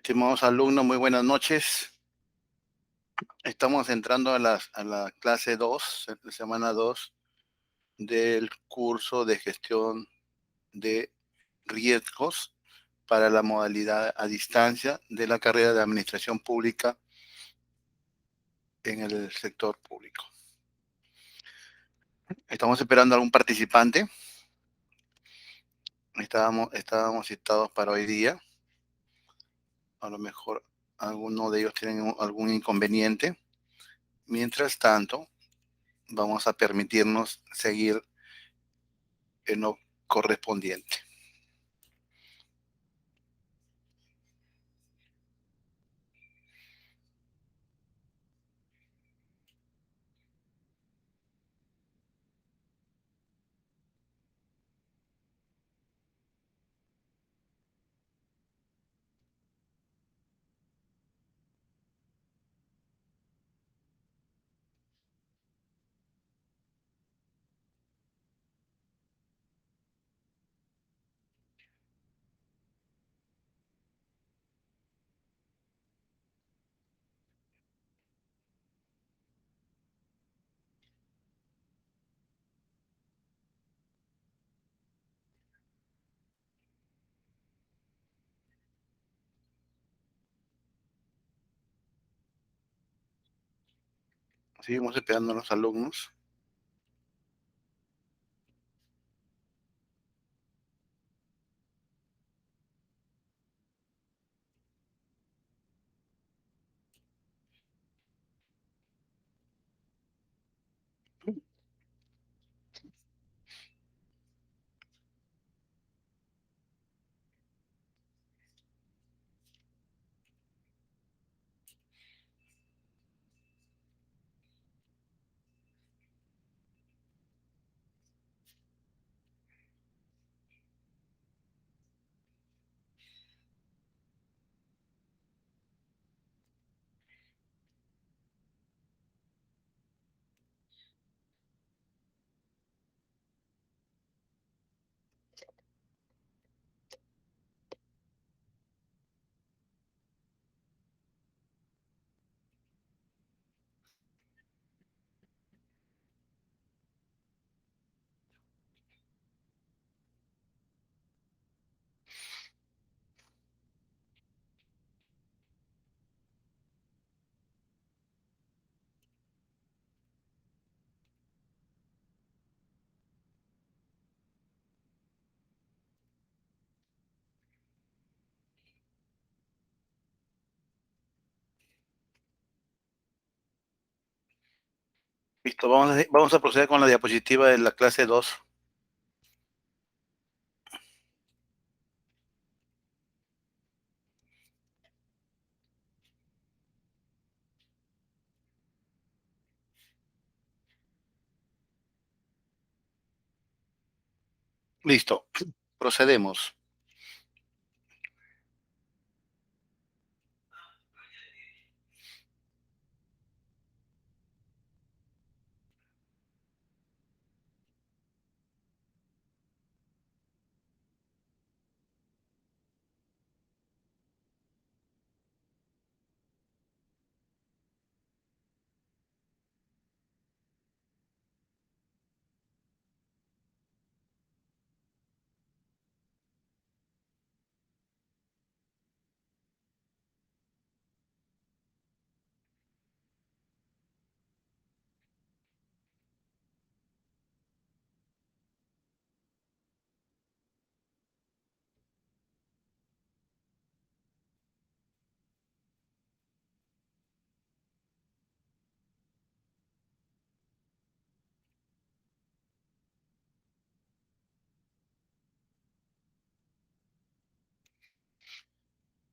Estimados alumnos, muy buenas noches. Estamos entrando a la clase 2, la semana 2 del curso de gestión de riesgos para la modalidad a distancia de la carrera de Administración Pública en el sector público. Estamos esperando a algún participante. Estábamos citados para hoy día. A lo mejor alguno de ellos tiene algún inconveniente. Mientras tanto, vamos a permitirnos seguir en lo correspondiente. Seguimos esperando a los alumnos. Listo, vamos a proceder con la diapositiva de la clase 2. Listo, procedemos.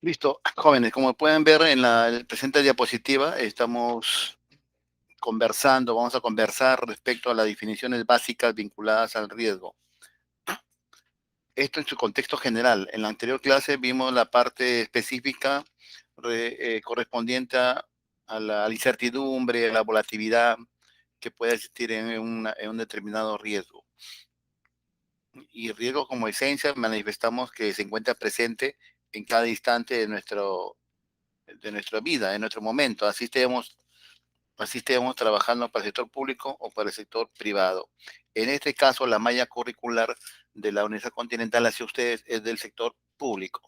Listo, jóvenes, como pueden ver en la presente diapositiva, estamos conversando, vamos a conversar respecto a las definiciones básicas vinculadas al riesgo. Esto en su contexto general. En la anterior clase vimos la parte específica correspondiente a la incertidumbre, a la volatilidad que puede existir en un determinado riesgo. Y riesgo como esencia manifestamos que se encuentra presente en cada instante de nuestra vida, de nuestro momento. Así estemos trabajando para el sector público o para el sector privado. En este caso, la malla curricular de la Universidad Continental hacia ustedes es del sector público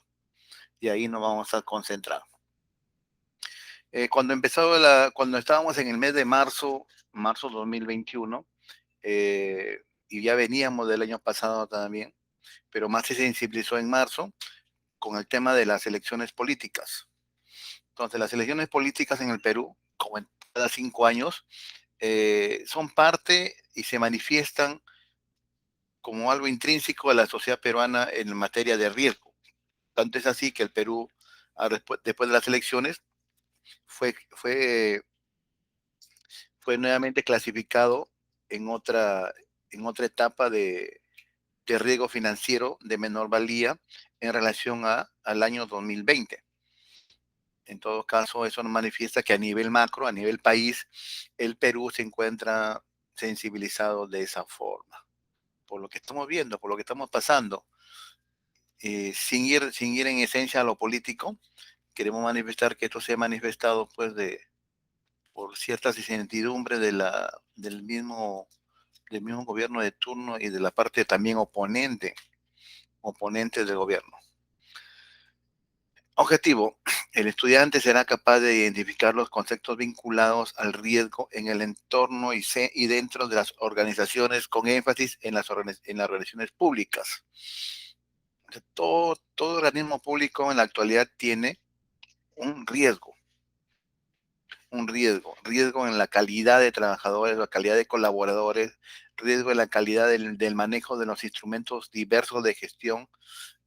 y ahí nos vamos a concentrar. Cuando estábamos en el mes de marzo 2021, y ya veníamos del año pasado también, pero más se sensibilizó en marzo con el tema de las elecciones políticas. Entonces, las elecciones políticas en el Perú, como en cada 5 años, son parte y se manifiestan como algo intrínseco a la sociedad peruana en materia de riesgo. Tanto es así que el Perú, después de las elecciones, fue, fue, fue nuevamente clasificado en en otra etapa de riesgo financiero de menor valía en relación al año 2020. En todo caso, eso nos manifiesta que a nivel macro, a nivel país, el Perú se encuentra sensibilizado de esa forma, por lo que estamos viendo, por lo que estamos pasando. Sin ir en esencia a lo político, queremos manifestar que esto se ha manifestado pues por ciertas incertidumbres del mismo gobierno de turno y de la parte también oponente del gobierno. Objetivo: el estudiante será capaz de identificar los conceptos vinculados al riesgo en el entorno y dentro de las organizaciones, con énfasis en las organizaciones públicas. Todo organismo público en la actualidad tiene un riesgo en la calidad de trabajadores, la calidad de colaboradores, riesgo en la calidad del manejo de los instrumentos diversos de gestión,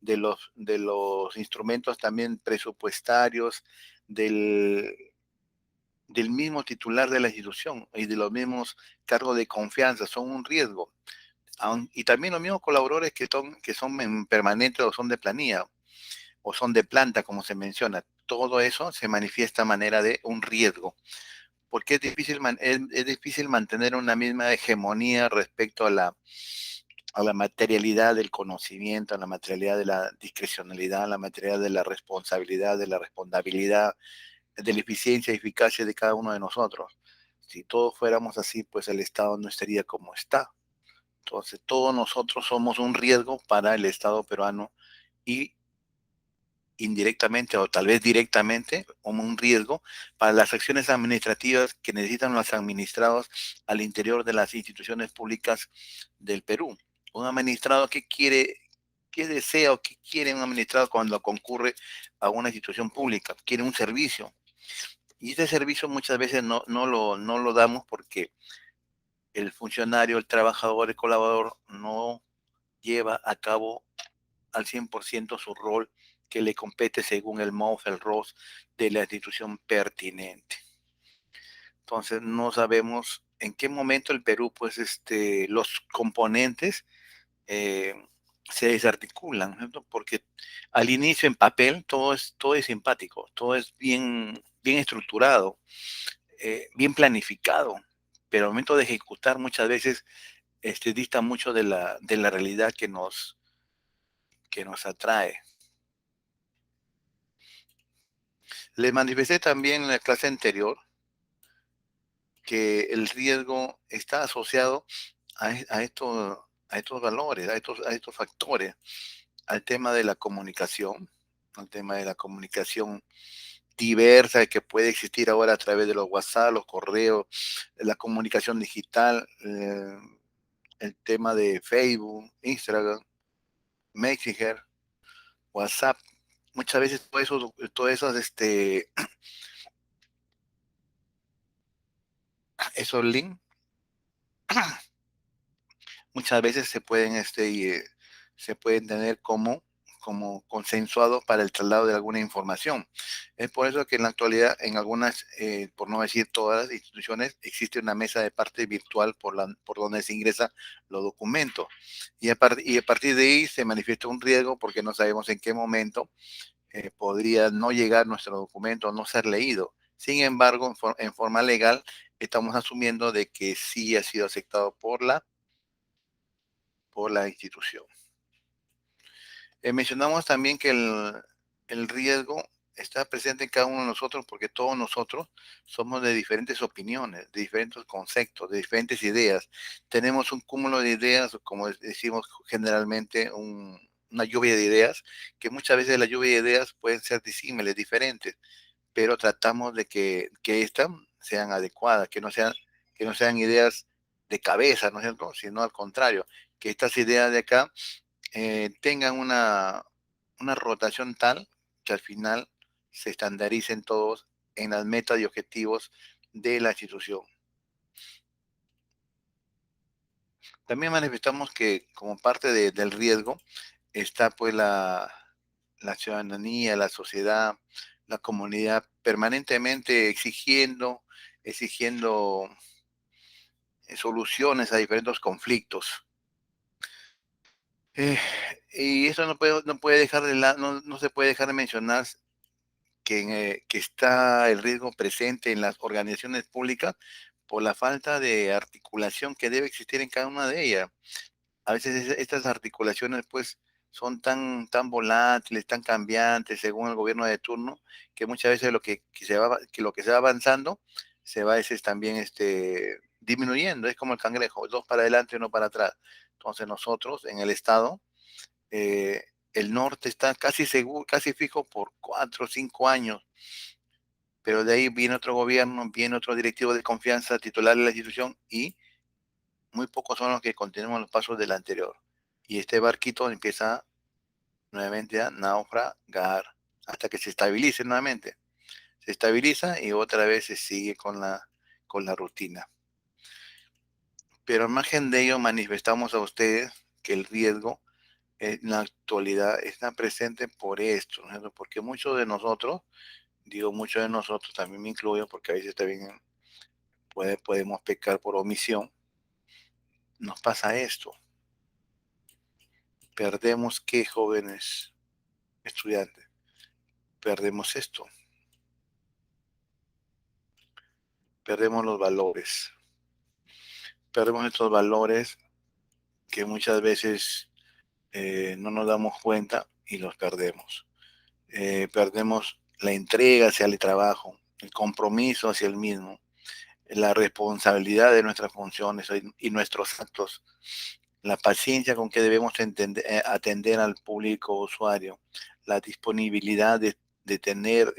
de los instrumentos también presupuestarios, del, del mismo titular de la institución y de los mismos cargos de confianza, son un riesgo. Y también los mismos colaboradores que son permanentes o son de planilla o son de planta, como se menciona. Todo eso se manifiesta a manera de un riesgo, porque es difícil mantener una misma hegemonía respecto a la materialidad del conocimiento, a la materialidad de la discrecionalidad, a la materialidad de la responsabilidad, de la responsabilidad, de la eficiencia y eficacia de cada uno de nosotros. Si todos fuéramos así, pues el Estado no estaría como está. Entonces, todos nosotros somos un riesgo para el Estado peruano y indirectamente o tal vez directamente como un riesgo para las acciones administrativas que necesitan los administrados al interior de las instituciones públicas del Perú. Un administrado que quiere, qué desea o qué quiere un administrado cuando concurre a una institución pública, quiere un servicio. Y ese servicio muchas veces no lo damos porque el funcionario, el trabajador, el colaborador no lleva a cabo al 100% su rol que le compete según el MOF, el ROS de la institución pertinente. Entonces no sabemos en qué momento el Perú, pues los componentes eh, se desarticulan, ¿cierto? Porque al inicio en papel todo es simpático, todo es bien estructurado, bien planificado, pero al momento de ejecutar muchas veces dista mucho de la realidad que nos atrae. Les manifesté también en la clase anterior que el riesgo está asociado a estos valores, a estos factores, al tema de la comunicación, al tema de la comunicación diversa que puede existir ahora a través de los WhatsApp, los correos, la comunicación digital, el tema de Facebook, Instagram, Messenger, WhatsApp. Muchas veces todos esos, esos links muchas veces se pueden tener como consensuados para el traslado de alguna información. Es por eso que en la actualidad, en algunas, por no decir todas las instituciones, existe una mesa de parte virtual por donde se ingresan los documentos. Y a partir de ahí se manifiesta un riesgo porque no sabemos en qué momento podría no llegar nuestro documento o no ser leído. Sin embargo, en forma legal, estamos asumiendo de que sí ha sido aceptado por la institución. Mencionamos también que el riesgo está presente en cada uno de nosotros porque todos nosotros somos de diferentes opiniones, de diferentes conceptos, de diferentes ideas. Tenemos un cúmulo de ideas, o como decimos generalmente, una lluvia de ideas, que muchas veces la lluvia de ideas pueden ser disímiles, diferentes, pero tratamos de que éstas sean adecuadas, que no sean ideas de cabeza, ¿no es cierto? Sino al contrario, que estas ideas de acá tengan una rotación tal que al final se estandaricen todos en las metas y objetivos de la institución. También manifestamos que como parte del riesgo está pues la ciudadanía, la sociedad, la comunidad permanentemente exigiendo soluciones a diferentes conflictos. Eh, y eso no puede dejar no se puede dejar de mencionar que está el riesgo presente en las organizaciones públicas por la falta de articulación que debe existir en cada una de ellas. A veces estas articulaciones pues son tan volátiles, tan cambiantes según el gobierno de turno, que muchas veces lo que se va avanzando se va a veces también disminuyendo. Es como el cangrejo, dos para adelante y uno para atrás. Entonces nosotros en el Estado, el norte está casi seguro, casi fijo por 4 o 5 años, pero de ahí viene otro gobierno, viene otro directivo de confianza titular de la institución y muy pocos son los que continúan los pasos del anterior. Y este barquito empieza nuevamente a naufragar hasta que se estabilice nuevamente. Se estabiliza y otra vez se sigue con la rutina. Pero al margen de ello manifestamos a ustedes que el riesgo en la actualidad está presente por esto, ¿no es cierto? Porque muchos de nosotros, digo muchos de nosotros, también me incluyo, porque a veces también podemos pecar por omisión, nos pasa esto. Perdemos qué, jóvenes estudiantes, perdemos esto, perdemos los valores, perdemos estos valores que muchas veces no nos damos cuenta y los perdemos. Perdemos la entrega hacia el trabajo, el compromiso hacia el mismo, la responsabilidad de nuestras funciones y nuestros actos, la paciencia con que debemos atender al público usuario, la disponibilidad de tener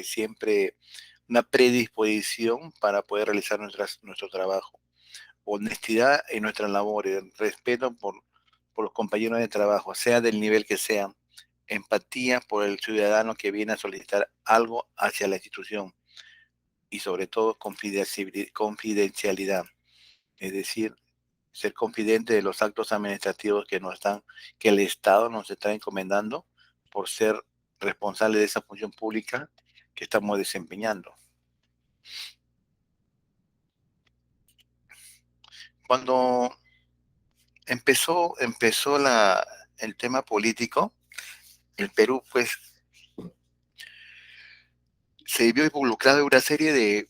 siempre una predisposición para poder realizar nuestro trabajo, honestidad en nuestras labores, respeto por los compañeros de trabajo, sea del nivel que sea, empatía por el ciudadano que viene a solicitar algo hacia la institución y sobre todo confidencialidad, es decir, ser confidente de los actos administrativos que el Estado nos está encomendando por ser responsable de esa función pública que estamos desempeñando. Cuando empezó el tema político, el Perú pues se vio involucrado en una serie de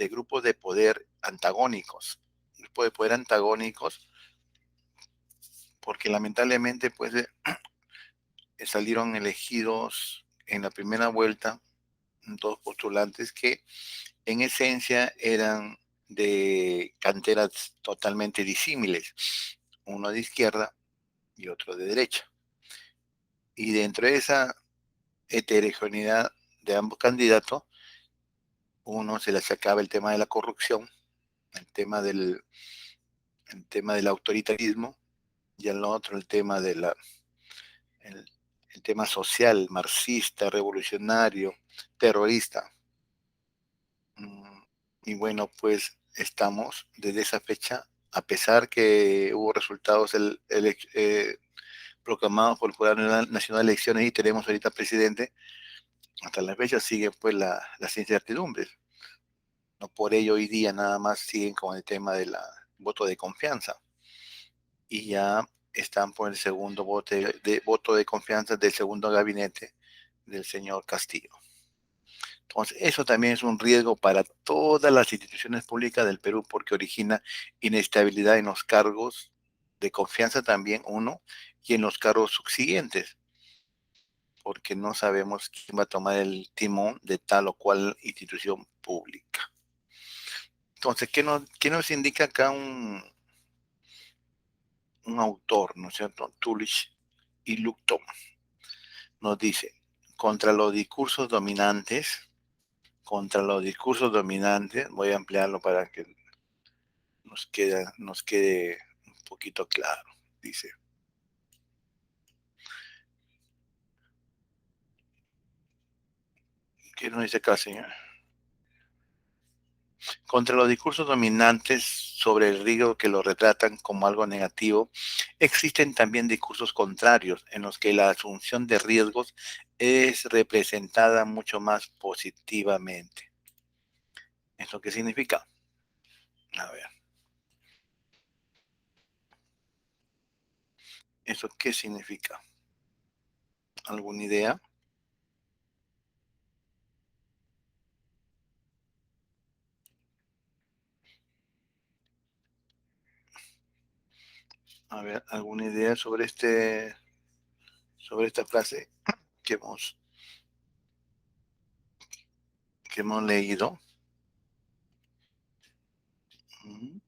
grupos de poder antagónicos, grupos de poder antagónicos, porque lamentablemente pues salieron elegidos en la primera vuelta dos postulantes que en esencia eran de canteras totalmente disímiles, uno de izquierda y otro de derecha. Y dentro de esa heterogeneidad de ambos candidatos, uno se le sacaba el tema de la corrupción, el tema el tema del autoritarismo, y al otro el, el tema social, marxista, revolucionario, terrorista. Y bueno, pues estamos desde esa fecha, a pesar que hubo resultados proclamados por el Jurado Nacional de Elecciones y tenemos ahorita presidente, hasta la fecha siguen pues las incertidumbres. No por ello hoy día nada más siguen con el tema del voto de confianza y ya están por el segundo voto de confianza del segundo gabinete del señor Castillo. Entonces, eso también es un riesgo para todas las instituciones públicas del Perú porque origina inestabilidad en los cargos de confianza también, uno, y en los cargos subsiguientes. porque no sabemos quién va a tomar el timón de tal o cual institución pública. Entonces, ¿qué nos indica acá un autor, ¿no es cierto? Tulich y Lupton nos dice, contra los discursos dominantes, voy a ampliarlo para que nos quede un poquito claro. Dice, ¿qué nos dice acá, señor? Contra los discursos dominantes sobre el riesgo que lo retratan como algo negativo, existen también discursos contrarios en los que la asunción de riesgos es representada mucho más positivamente. ¿Eso qué significa? A ver, ¿eso qué significa? ¿Alguna idea? A ver, ¿alguna idea sobre esta frase que hemos leído? Ujú.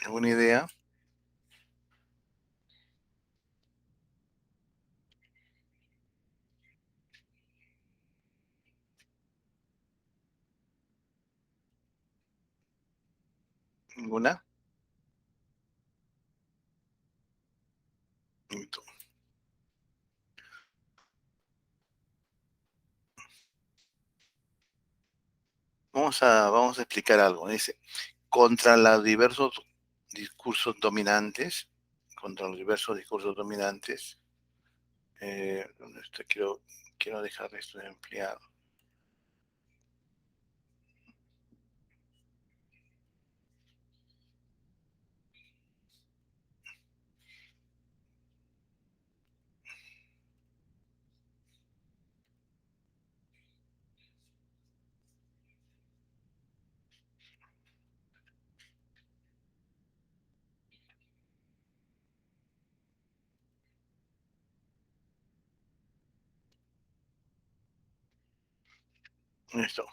¿Alguna idea? ¿Ninguna? Listo. Vamos a explicar algo. Dice, contra los diversos discursos dominantes, contra los diversos discursos dominantes, ¿dónde está? Quiero dejar esto de empleado. Esto.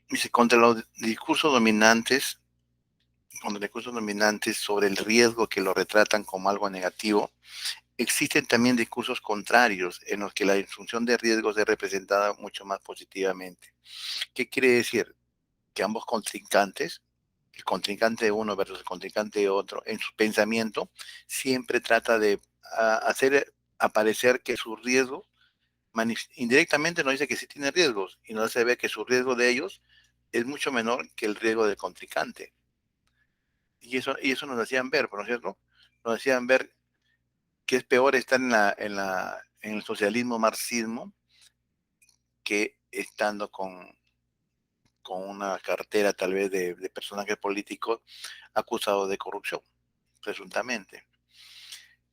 Dice, contra los discursos dominantes sobre el riesgo que lo retratan como algo negativo, existen también discursos contrarios en los que la insunción de riesgos es representada mucho más positivamente. ¿Qué quiere decir? Que ambos contrincantes, el contrincante de uno versus el contrincante de otro, en su pensamiento, siempre trata de hacer aparecer que su riesgo, indirectamente nos dice que sí tiene riesgos y nos hace ver que su riesgo de ellos es mucho menor que el riesgo del contrincante. Y eso nos hacían ver, ¿no es cierto? Nos hacían ver que es peor estar en el socialismo marxismo que estando con una cartera tal vez de personajes políticos acusados de corrupción, presuntamente.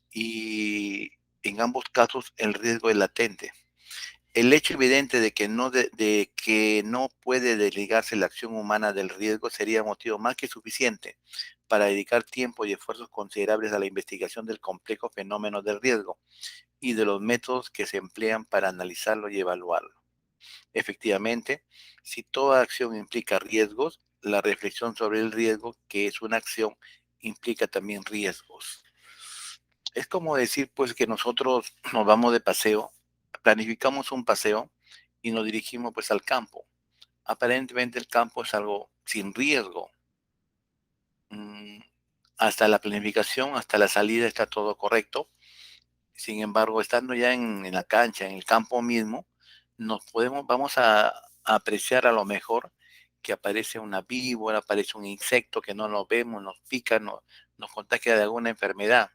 Y en ambos casos el riesgo es latente. El hecho evidente de que no puede desligarse la acción humana del riesgo sería motivo más que suficiente para dedicar tiempo y esfuerzos considerables a la investigación del complejo fenómeno del riesgo y de los métodos que se emplean para analizarlo y evaluarlo. Efectivamente, si toda acción implica riesgos, la reflexión sobre el riesgo, que es una acción, implica también riesgos. Es como decir, pues, que nosotros nos vamos de paseo, planificamos un paseo y nos dirigimos, pues, al campo. Aparentemente el campo es algo sin riesgo. Mm, Hasta la planificación, hasta la salida está todo correcto. Sin embargo, estando ya en la cancha, en el campo mismo, vamos a apreciar a lo mejor que aparece una víbora, aparece un insecto que no lo vemos, nos pica, nos contagia de alguna enfermedad.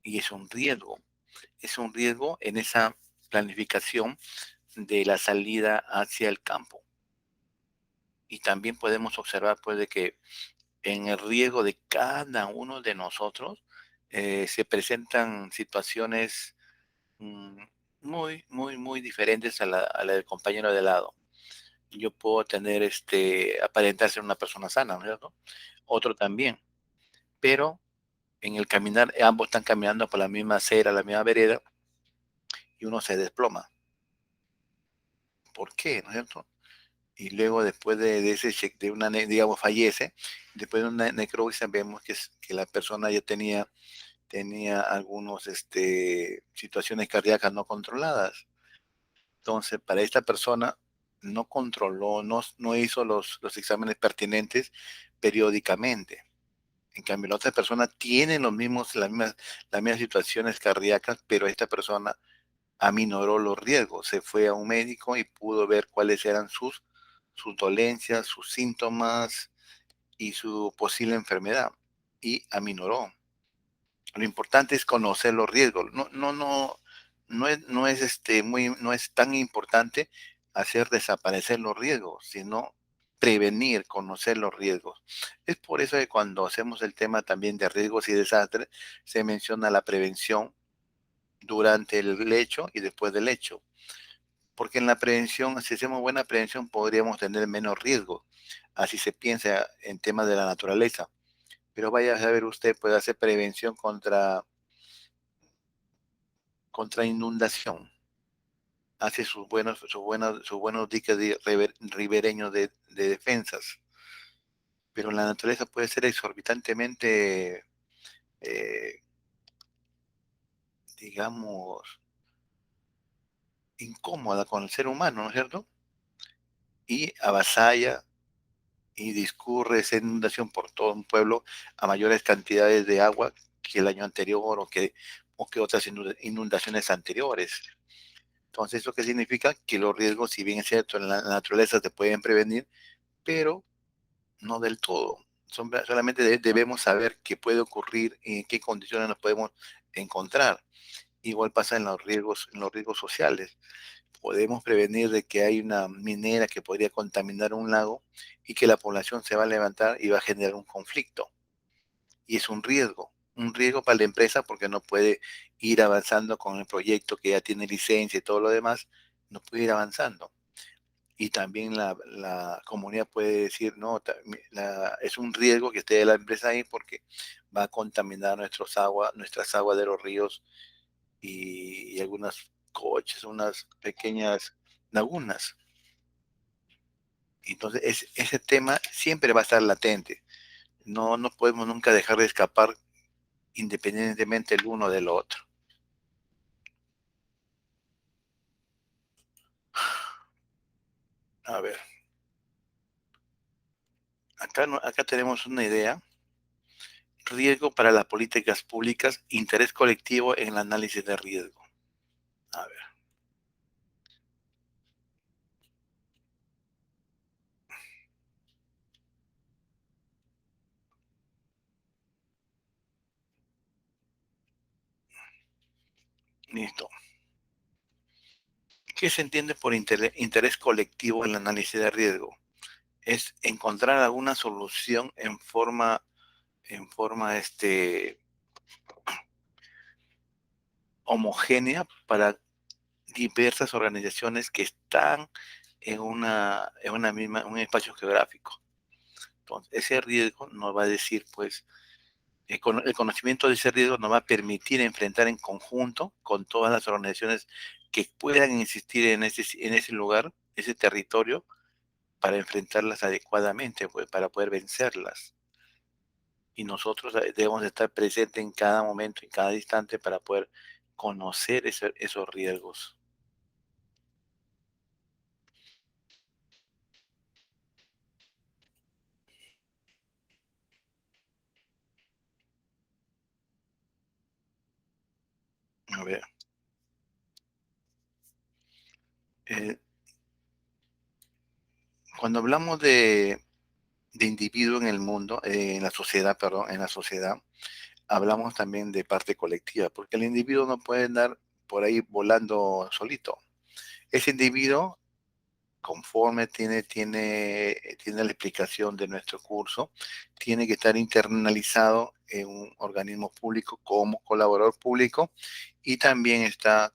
Y es un riesgo en esa planificación de la salida hacia el campo. Y también podemos observar, pues, de que en el riesgo de cada uno de nosotros se presentan situaciones mm, muy, muy, muy diferentes a la del compañero de lado. Yo puedo tener, aparentar ser una persona sana, ¿no es cierto? Otro también, pero en el caminar, ambos están caminando por la misma acera, la misma vereda, y uno se desploma. ¿Por qué? ¿No es cierto? Y luego después de ese de una, digamos, fallece, después de una necropsia vemos que la persona ya tenía algunos, situaciones cardíacas no controladas. Entonces, para esta persona no controló, no hizo los exámenes pertinentes periódicamente. En cambio, la otra persona tiene las mismas situaciones cardíacas, pero esta persona aminoró los riesgos. Se fue a un médico y pudo ver cuáles eran sus dolencias, sus síntomas y su posible enfermedad. Y aminoró. Lo importante es conocer los riesgos. No es tan importante hacer desaparecer los riesgos, sino prevenir, conocer los riesgos. Es por eso que cuando hacemos el tema también de riesgos y desastres, se menciona la prevención durante el hecho y después del hecho. Porque en la prevención, si hacemos buena prevención, podríamos tener menos riesgo. Así se piensa en temas de la naturaleza. Pero vaya a saber usted, puede hacer prevención contra inundación. Hace sus buenos diques ribereños de defensas. Pero la naturaleza puede ser exorbitantemente, eh, digamos, incómoda con el ser humano, ¿no es cierto? Y avasalla y discurre esa inundación por todo un pueblo a mayores cantidades de agua que el año anterior o que otras inundaciones anteriores. Entonces, ¿eso qué significa? Que los riesgos, si bien es cierto, en la naturaleza se pueden prevenir, pero no del todo. Solamente debemos saber qué puede ocurrir y en qué condiciones nos podemos encontrar. Igual pasa en los riesgos sociales. Podemos prevenir de que hay una minera que podría contaminar un lago y que la población se va a levantar y va a generar un conflicto. Y es un riesgo para la empresa porque no puede ir avanzando con el proyecto que ya tiene licencia y todo lo demás, no puede ir avanzando. Y también la comunidad puede decir, no, es un riesgo que esté la empresa ahí porque va a contaminar nuestras aguas de los ríos y algunas coches, unas pequeñas lagunas. Entonces, ese tema siempre va a estar latente. No podemos nunca dejar de escapar independientemente el uno del otro. A ver, acá, acá tenemos una idea. Riesgo para las políticas públicas, interés colectivo en el análisis de riesgo. A ver, listo. ¿Qué se entiende por interés colectivo en el análisis de riesgo? Es encontrar alguna solución en forma homogénea para diversas organizaciones que están en un espacio geográfico. Entonces, ese riesgo nos va a decir, pues, el conocimiento de ese riesgo nos va a permitir enfrentar en conjunto con todas las organizaciones que puedan existir en ese lugar, ese territorio, para enfrentarlas adecuadamente, pues, para poder vencerlas. Y nosotros debemos estar presentes en cada momento, en cada instante, para poder conocer esos riesgos. A ver, eh, cuando hablamos de individuo en el mundo, en la sociedad, perdón, en la sociedad, hablamos también de parte colectiva, porque el individuo no puede dar por ahí volando solito. Ese individuo, conforme tiene la explicación de nuestro curso, tiene que estar internalizado en un organismo público como colaborador público y también está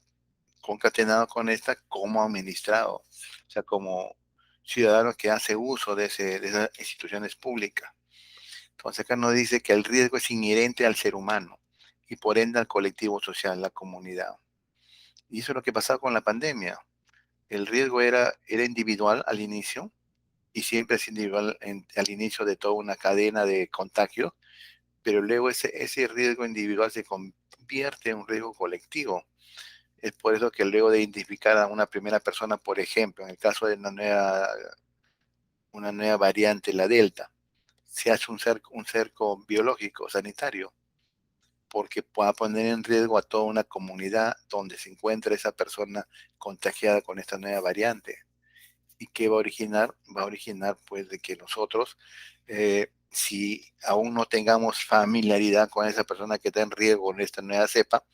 concatenado con esta como administrado, o sea, como ciudadano que hace uso de esas instituciones públicas. Entonces acá nos dice que el riesgo es inherente al ser humano y por ende al colectivo social, la comunidad. Y eso es lo que pasaba con la pandemia. El riesgo era individual al inicio y siempre es individual al inicio de toda una cadena de contagio, pero luego ese riesgo individual se convierte en un riesgo colectivo. Es por eso que luego de identificar a una primera persona, por ejemplo, en el caso de una nueva variante, la Delta, se hace un cerco biológico sanitario porque pueda poner en riesgo a toda una comunidad donde se encuentra esa persona contagiada con esta nueva variante. ¿Y qué va a originar? Va a originar pues de que nosotros, si aún no tengamos familiaridad con esa persona que está en riesgo en esta nueva cepa,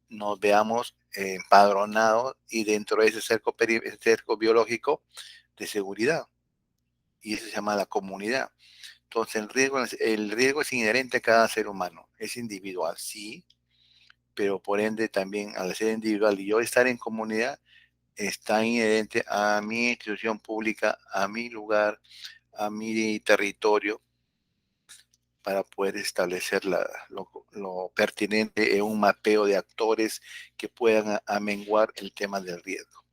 nos veamos empadronados y dentro de ese cerco biológico de seguridad. Y eso se llama la comunidad. Entonces el riesgo es inherente a cada ser humano, es individual, sí, pero por ende también al ser individual y yo estar en comunidad, está inherente a mi institución pública, a mi lugar, a mi territorio, para poder establecer lo pertinente en un mapeo de actores que puedan amenguar el tema del riesgo.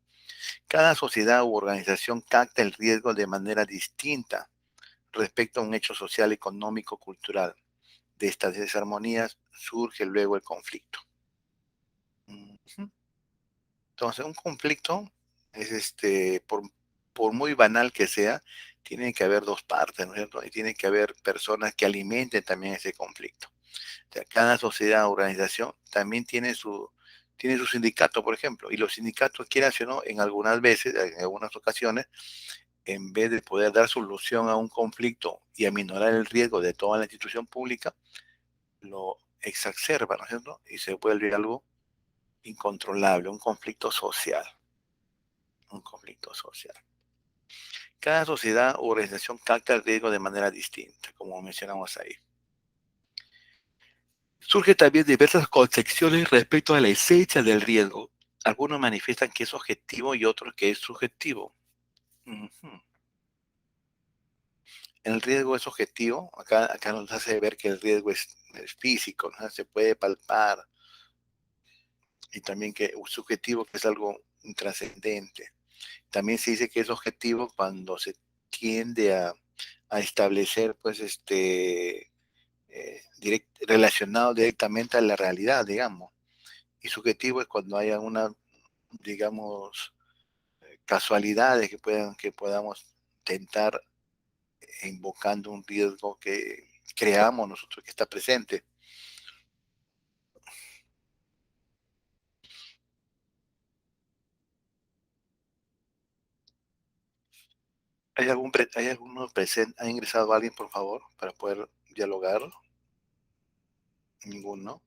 Cada sociedad u organización capta el riesgo de manera distinta respecto a un hecho social, económico, cultural. De estas desarmonías surge luego el conflicto. Ujú. Entonces, un conflicto es por muy banal que sea, tiene que haber dos partes, ¿no es cierto? Y tiene que haber personas que alimenten también ese conflicto. O sea, cada sociedad o organización también tiene su sindicato, por ejemplo, y los sindicatos, quieran o no, en algunas veces, en algunas ocasiones, en vez de poder dar solución a un conflicto y aminorar el riesgo de toda la institución pública, lo exacerba, ¿no es cierto? Y se vuelve algo incontrolable, un conflicto social, un conflicto social. Cada sociedad u organización capta el riesgo de manera distinta, como mencionamos ahí. Surgen también diversas concepciones respecto a la esencia del riesgo. Algunos manifiestan que es objetivo y otros que es subjetivo. Ujú. El riesgo es objetivo, acá nos hace ver que el riesgo es físico, ¿no? Se puede palpar, y también que subjetivo, que es algo intrascendente. También se dice que es objetivo cuando se tiende a establecer, pues, relacionado directamente a la realidad, digamos. Y subjetivo es cuando haya una, digamos, casualidades que podamos tentar invocando un riesgo que creamos nosotros que está presente. ¿Hay alguno presente? ¿Ha ingresado alguien, por favor, para poder dialogar? Ninguno.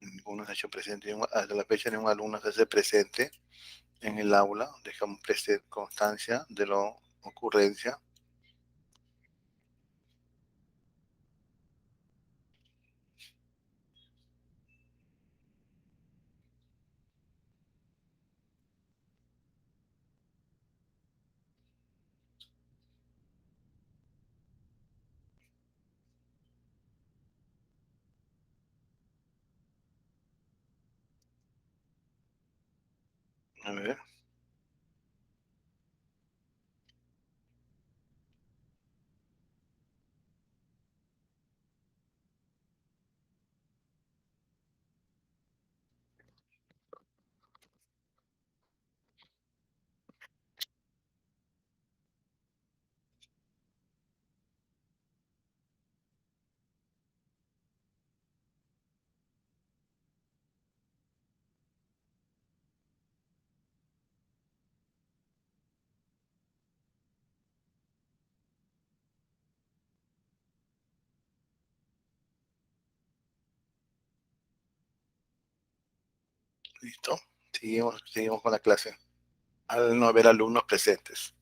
Ninguno se ha hecho presente. Hasta la fecha ningún alumno se hace presente en el aula. Dejamos constancia de la ocurrencia. A ver. Listo. Seguimos con la clase. Al no haber alumnos presentes,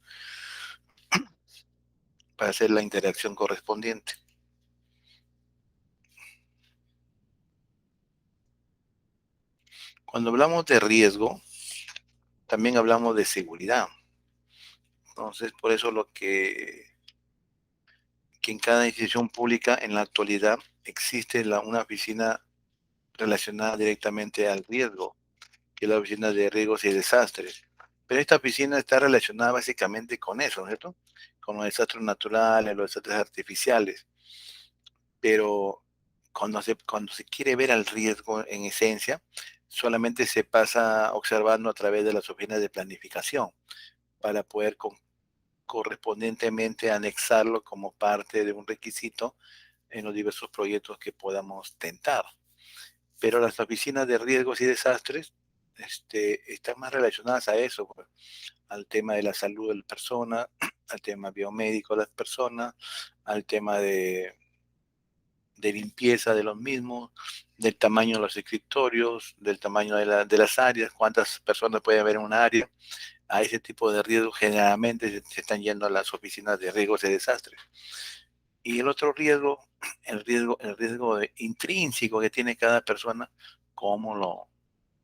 para hacer la interacción correspondiente. Cuando hablamos de riesgo, también hablamos de seguridad. Entonces, por eso que en cada institución pública en la actualidad existe una oficina relacionada directamente al riesgo, que es la oficina de riesgos y desastres. Pero esta oficina está relacionada básicamente con eso, ¿no es cierto? Con los desastres naturales, los desastres artificiales. Pero cuando se quiere ver al riesgo en esencia, solamente se pasa observando a través de las oficinas de planificación para poder correspondientemente anexarlo como parte de un requisito en los diversos proyectos que podamos tentar. Pero las oficinas de riesgos y desastres están más relacionadas a eso, pues, al tema de la salud de la persona, al tema biomédico de las personas, al tema de limpieza de los mismos, del tamaño de los escritorios, del tamaño de las áreas, cuántas personas puede haber en una área. A ese tipo de riesgos generalmente se están yendo a las oficinas de riesgos y desastres. Y el otro riesgo, el riesgo intrínseco que tiene cada persona, cómo lo,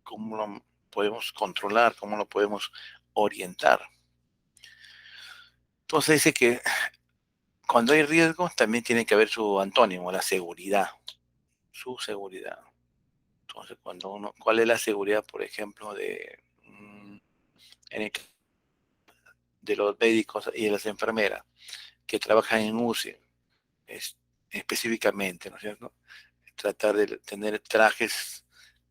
cómo lo podemos controlar, cómo lo podemos orientar. Entonces dice que cuando hay riesgo también tiene que haber su antónimo, la seguridad, su seguridad. Entonces, ¿cuál es la seguridad, por ejemplo, de los médicos y de las enfermeras que trabajan en UCI, es, específicamente, ¿no es cierto? Tratar de tener trajes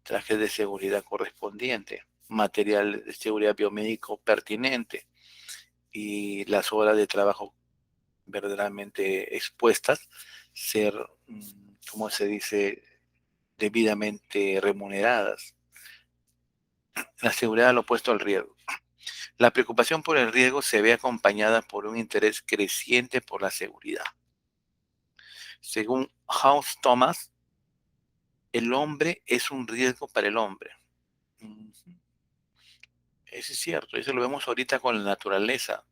de seguridad correspondiente, material de seguridad biomédico pertinente y las horas de trabajo verdaderamente expuestas, ser, ¿cómo se dice?, debidamente remuneradas. La seguridad al opuesto al riesgo. La preocupación por el riesgo se ve acompañada por un interés creciente por la seguridad. Según House Thomas, el hombre es un riesgo para el hombre. Eso es cierto, eso lo vemos ahorita con la naturaleza.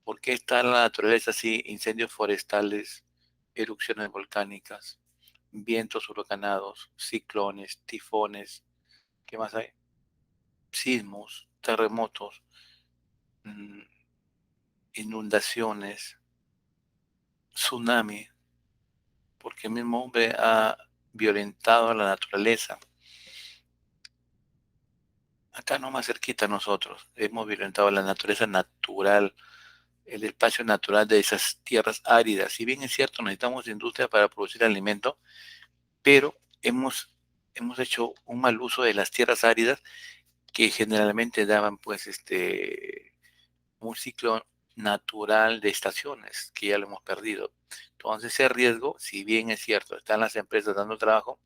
¿Por qué está la naturaleza así? Incendios forestales, erupciones volcánicas, vientos huracanados, ciclones, tifones, ¿qué más hay? Sismos, terremotos, mm, inundaciones, tsunami, porque el mismo hombre ha violentado a la naturaleza. Acá no más cerquita a nosotros, hemos violentado la naturaleza natural, el espacio natural de esas tierras áridas. Si bien es cierto, necesitamos industria para producir alimento, pero hemos hecho un mal uso de las tierras áridas que generalmente daban pues un ciclo natural de estaciones que ya lo hemos perdido. Entonces ese riesgo, si bien es cierto, están las empresas dando trabajo,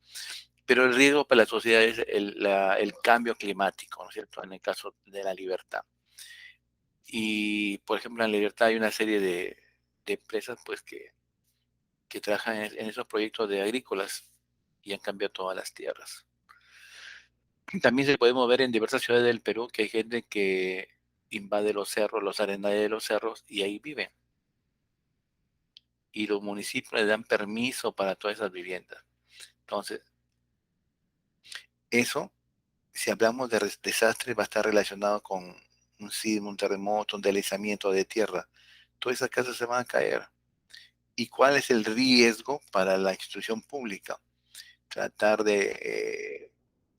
pero el riesgo para la sociedad es el cambio climático, ¿no es cierto? En el caso de la libertad. Y, por ejemplo, en la libertad hay una serie de empresas pues que trabajan en esos proyectos de agrícolas y han cambiado todas las tierras. También se podemos ver en diversas ciudades del Perú que hay gente que invade los cerros, los arenales de los cerros y ahí viven. Y los municipios les dan permiso para todas esas viviendas. Entonces, eso, si hablamos de desastres, va a estar relacionado con un sismo, un terremoto, un deslizamiento de tierra. Todas esas casas se van a caer. ¿Y cuál es el riesgo para la institución pública? Tratar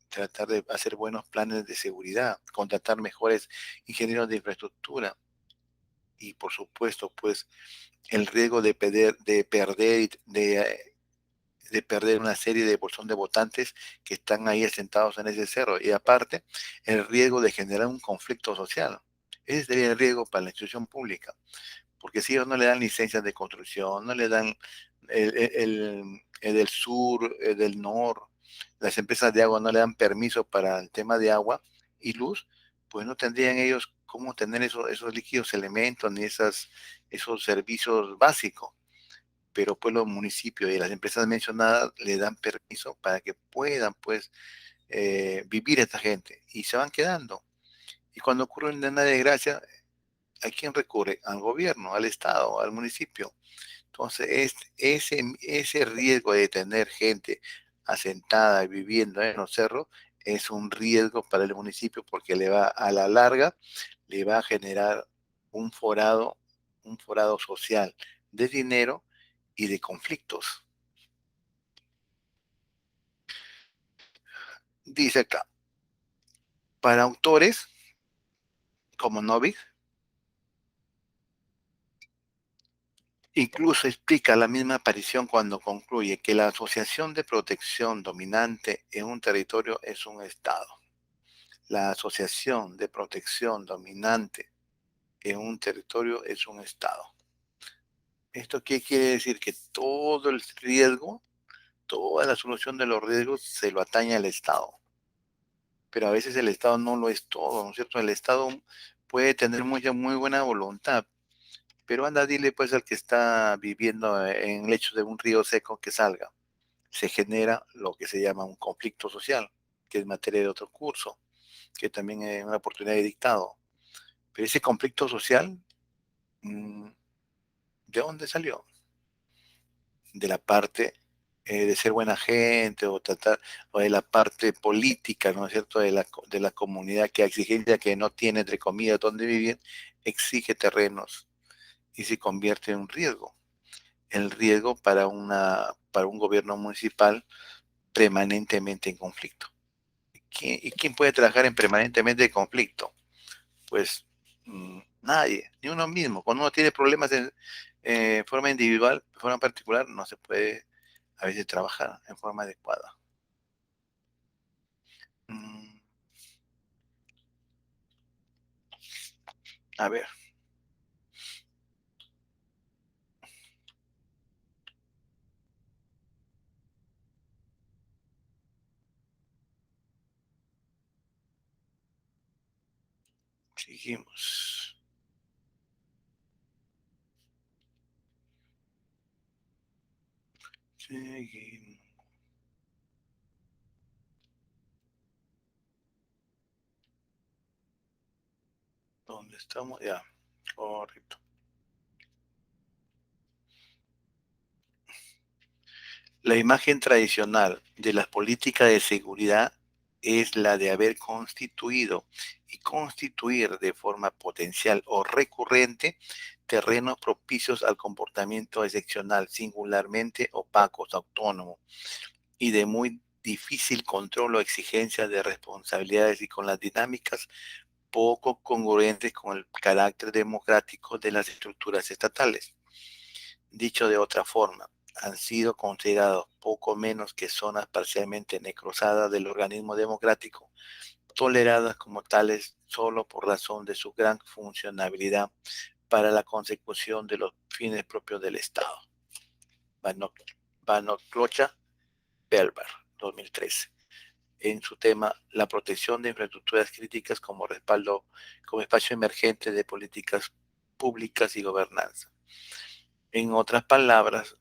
tratar de hacer buenos planes de seguridad, contratar mejores ingenieros de infraestructura y, por supuesto, pues el riesgo de perder una serie de bolsón de votantes que están ahí asentados en ese cerro. Y aparte, el riesgo de generar un conflicto social. Ese sería el riesgo para la institución pública. Porque si ellos no le dan licencias de construcción, no le dan el del sur, el del norte, las empresas de agua no le dan permiso para el tema de agua y luz, pues no tendrían ellos cómo tener esos líquidos elementos ni esos servicios básicos. Pero pues los municipios y las empresas mencionadas le dan permiso para que puedan pues vivir esta gente y se van quedando. Y cuando ocurre una desgracia, ¿a quién recurre? Al gobierno, al Estado, al municipio. Entonces, ese riesgo de tener gente asentada y viviendo en los cerros es un riesgo para el municipio porque le va a la larga, le va a generar un forado, un forado social de dinero y de conflictos. Dice acá, para autores como Novik, incluso explica la misma aparición cuando concluye que la asociación de protección dominante en un territorio es un Estado. La asociación de protección dominante en un territorio es un Estado. ¿Esto qué quiere decir? Que todo el riesgo, toda la solución de los riesgos se lo atañe al Estado. Pero a veces el Estado no lo es todo, ¿no es cierto? El Estado puede tener muy buena voluntad, pero anda, dile pues al que está viviendo en lechos de un río seco que salga. Se genera lo que se llama un conflicto social, que es materia de otro curso, que también es una oportunidad de dictado. Pero ese conflicto social, ¿de dónde salió? De la parte de ser buena gente o tratar, o de la parte política, ¿no es cierto?, de la comunidad que a exigencia que no tiene, entre comillas, donde vivir, exige terrenos y se convierte en un riesgo. El riesgo para un gobierno municipal permanentemente en conflicto. ¿Y quién puede trabajar en permanentemente conflicto? Pues nadie, ni uno mismo. Cuando uno tiene problemas en forma individual, de forma particular, no se puede a veces trabajar en forma adecuada. Mm, a ver, seguimos. Seguimos. ¿Dónde estamos? Ya, correcto. La imagen tradicional de las políticas de seguridad es la de haber constituido y constituir de forma potencial o recurrente terrenos propicios al comportamiento excepcional, singularmente opacos, autónomos y de muy difícil control o exigencia de responsabilidades y con las dinámicas poco congruentes con el carácter democrático de las estructuras estatales. Dicho de otra forma, han sido considerados poco menos que zonas parcialmente necrosadas del organismo democrático, toleradas como tales solo por razón de su gran funcionabilidad para la consecución de los fines propios del Estado. Banoclocha Belbar, 2013. En su tema La protección de infraestructuras críticas como respaldo, como espacio emergente de políticas públicas y gobernanza. En otras palabras,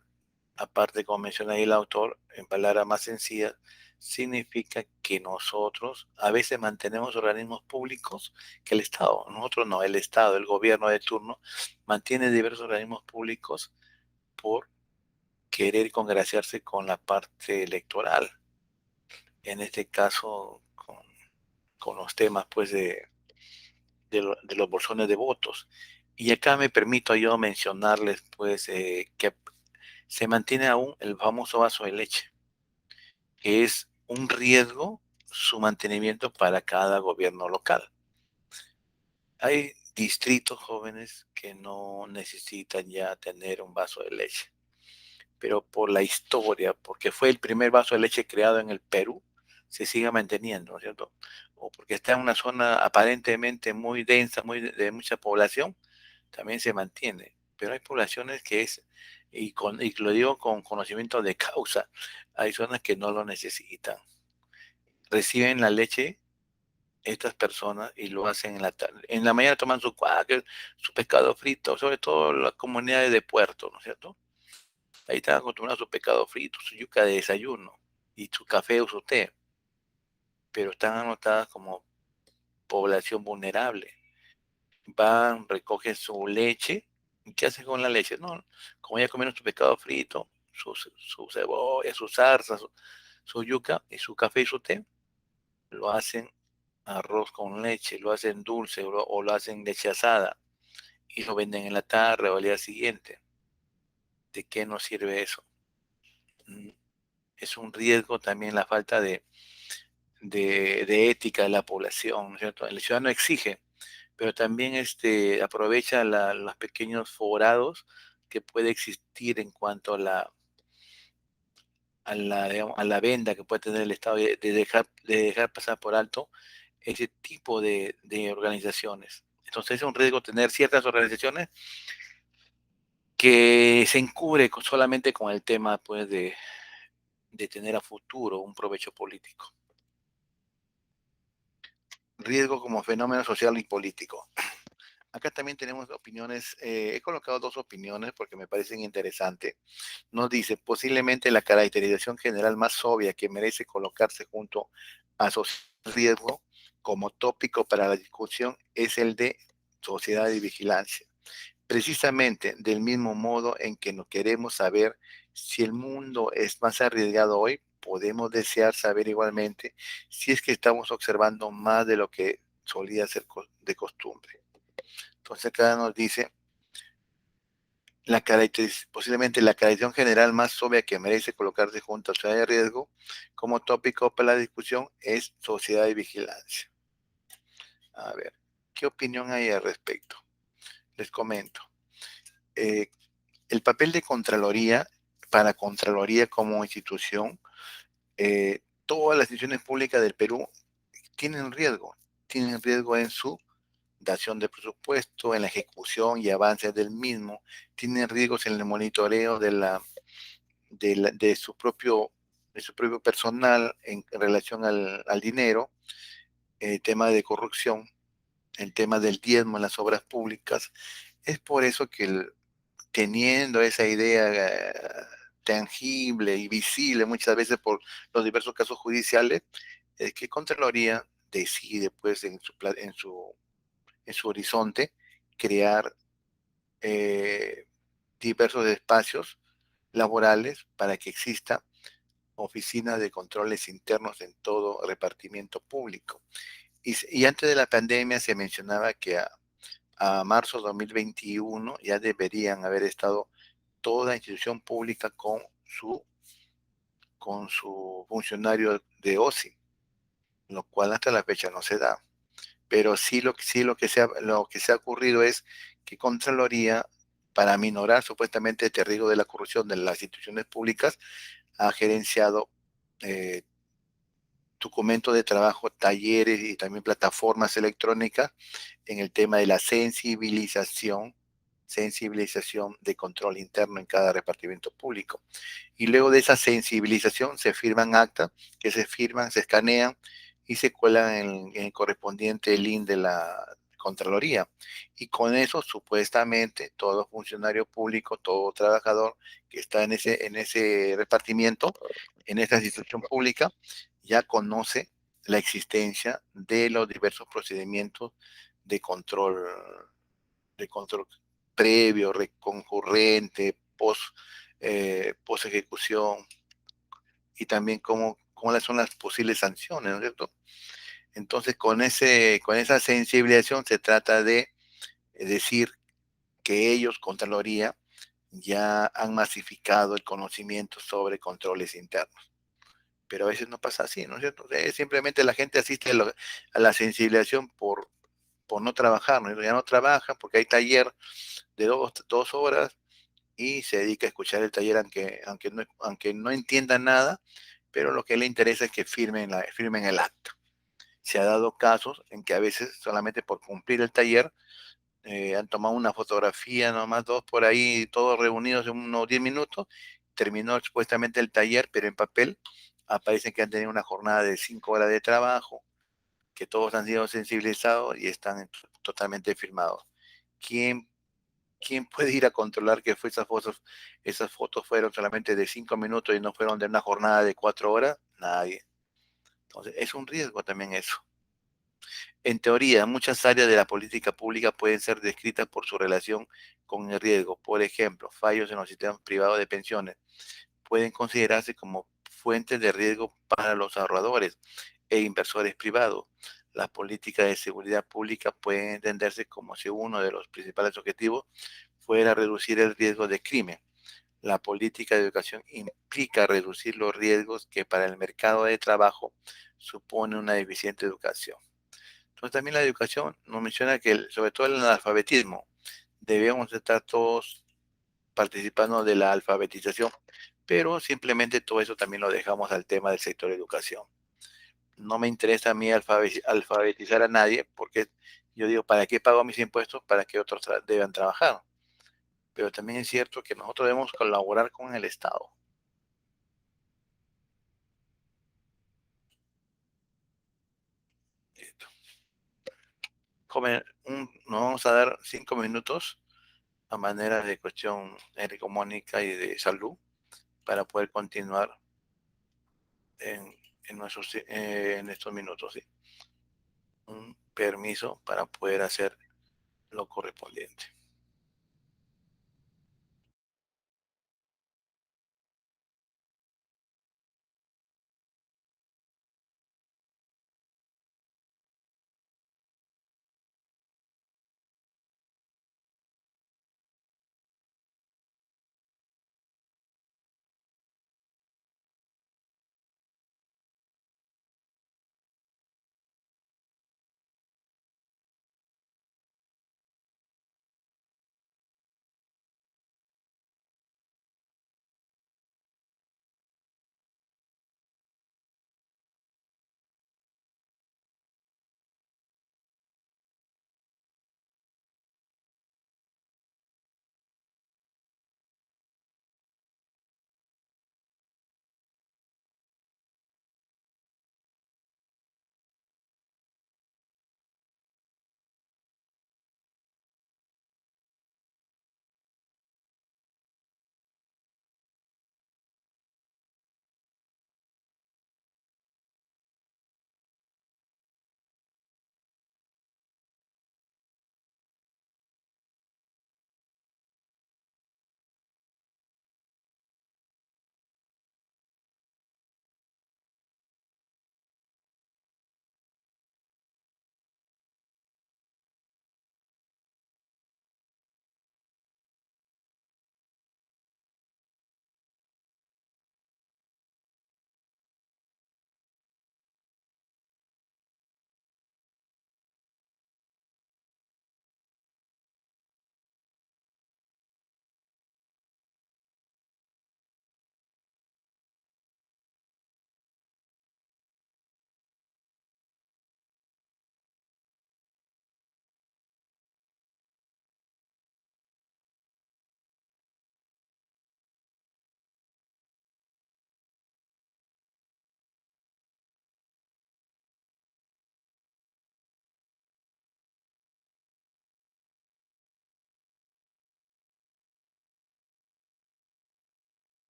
aparte como menciona ahí el autor, en palabras más sencillas, significa que nosotros a veces mantenemos organismos públicos que el Estado, nosotros no, el Estado, el gobierno de turno, mantiene diversos organismos públicos por querer congraciarse con la parte electoral. En este caso, con los temas pues de los bolsones de votos. Y acá me permito yo mencionarles pues que se mantiene aún el famoso vaso de leche, que es un riesgo su mantenimiento para cada gobierno local. Hay distritos jóvenes que no necesitan ya tener un vaso de leche, pero por la historia, porque fue el primer vaso de leche creado en el Perú, se sigue manteniendo, ¿no es cierto? O porque está en una zona aparentemente muy densa, de mucha población, también se mantiene. Pero hay poblaciones que es, y lo digo con conocimiento de causa, hay zonas que no lo necesitan. Reciben la leche estas personas y lo hacen en la tarde. En la mañana toman su cuáquer, su pescado frito, sobre todo las comunidades de puerto, ¿no es cierto? Ahí están acostumbrados a su pescado frito, su yuca de desayuno y su café o su té. pero están anotadas como población vulnerable. Van, recogen su leche. ¿Y qué hacen con la leche? No, como ya comieron su pescado frito, su cebolla, su zarza, su yuca y su café y su té, lo hacen arroz con leche, lo hacen dulce o lo hacen leche asada y lo venden en la tarde o al día siguiente. ¿De qué nos sirve eso? Mm, Es un riesgo también la falta de ética de la población, ¿no es cierto? El ciudadano exige, pero también aprovecha los pequeños forados que puede existir en cuanto digamos, a la venda que puede tener el Estado de dejar pasar por alto ese tipo de organizaciones. Entonces es un riesgo tener ciertas organizaciones que se encubre solamente con el tema pues, de tener a futuro un provecho político. Riesgo como fenómeno social y político. Acá también tenemos opiniones, he colocado dos opiniones porque me parecen interesantes. Nos dice, posiblemente la caracterización general más obvia que merece colocarse junto a riesgo como tópico para la discusión es el de sociedad y vigilancia. Precisamente del mismo modo en que no queremos saber si el mundo es más arriesgado hoy, podemos desear saber igualmente si es que estamos observando más de lo que solía ser de costumbre. Entonces acá nos dice, posiblemente la caracterización general más obvia que merece colocarse junto a sociedad de riesgo como tópico para la discusión es sociedad de vigilancia. A ver, ¿qué opinión hay al respecto? Les comento. Eh, el papel de Contraloría, para Contraloría como institución, todas las instituciones públicas del Perú tienen riesgo en su dación de presupuesto, en la ejecución y avances del mismo, tienen riesgos en el monitoreo de su propio personal en relación al dinero, el tema de corrupción, el tema del diezmo en las obras públicas. Es por eso que teniendo esa idea tangible y visible muchas veces por los diversos casos judiciales, es que Contraloría decide pues en su horizonte crear eh, diversos espacios laborales para que exista oficinas de controles internos en todo repartimiento público. Y antes de la pandemia se mencionaba que a marzo de 2021 ya deberían haber estado toda institución pública con su funcionario de OSI, lo cual hasta la fecha no se da. Pero sí lo que se ha ocurrido es que Contraloría, para minorar supuestamente este riesgo de la corrupción de las instituciones públicas, ha gerenciado eh, documentos de trabajo, talleres y también plataformas electrónicas en el tema de la sensibilización de control interno en cada repartimiento público. Y luego de esa sensibilización se firman actas que se firman, se escanean y se cuelan en el correspondiente link de la Contraloría. Y con eso, supuestamente, todo funcionario público, todo trabajador que está en ese repartimiento, en esa institución pública, ya conoce la existencia de los diversos procedimientos de control previo, concurrente, post ejecución, y también cómo son las posibles sanciones, ¿no es cierto? Entonces, con esa sensibilización se trata de decir que ellos, Contraloría, ya han masificado el conocimiento sobre controles internos. Pero a veces no pasa así, ¿no es cierto? Simplemente la gente asiste a la sensibilización por no trabajar, ¿no? Ya no trabajan porque hay taller de 2 horas y se dedica a escuchar el taller aunque no entienda nada, pero lo que le interesa es que firmen el acta. Se ha dado casos en que a veces solamente por cumplir el taller han tomado una fotografía, nomás dos por ahí, todos reunidos en unos 10 minutos, terminó supuestamente el taller, pero en papel aparecen que han tenido una jornada de 5 horas de trabajo, que todos han sido sensibilizados y están totalmente firmados. ¿Quién, quién puede ir a controlar que esas fotos fueron solamente de 5 minutos y no fueron de una jornada de 4 horas? Nadie. Entonces, es un riesgo también eso. En teoría, muchas áreas de la política pública pueden ser descritas por su relación con el riesgo. Por ejemplo, fallos en los sistemas privados de pensiones pueden considerarse como fuentes de riesgo para los ahorradores e inversores privados. Las políticas de seguridad pública pueden entenderse como si uno de los principales objetivos fuera reducir el riesgo de crimen. La política de educación implica reducir los riesgos que para el mercado de trabajo supone una deficiente educación. Entonces también la educación nos menciona que sobre todo el analfabetismo, debemos estar todos participando de la alfabetización, pero simplemente todo eso también lo dejamos al tema del sector de educación. No me interesa a mí alfabetizar a nadie, porque yo digo, ¿para qué pago mis impuestos? Para que otros deban trabajar. Pero también es cierto que nosotros debemos colaborar con el Estado. Listo. Joven, nos vamos a dar 5 minutos a manera de cuestión económica y de salud para poder continuar en estos minutos, ¿sí? Un permiso para poder hacer lo correspondiente.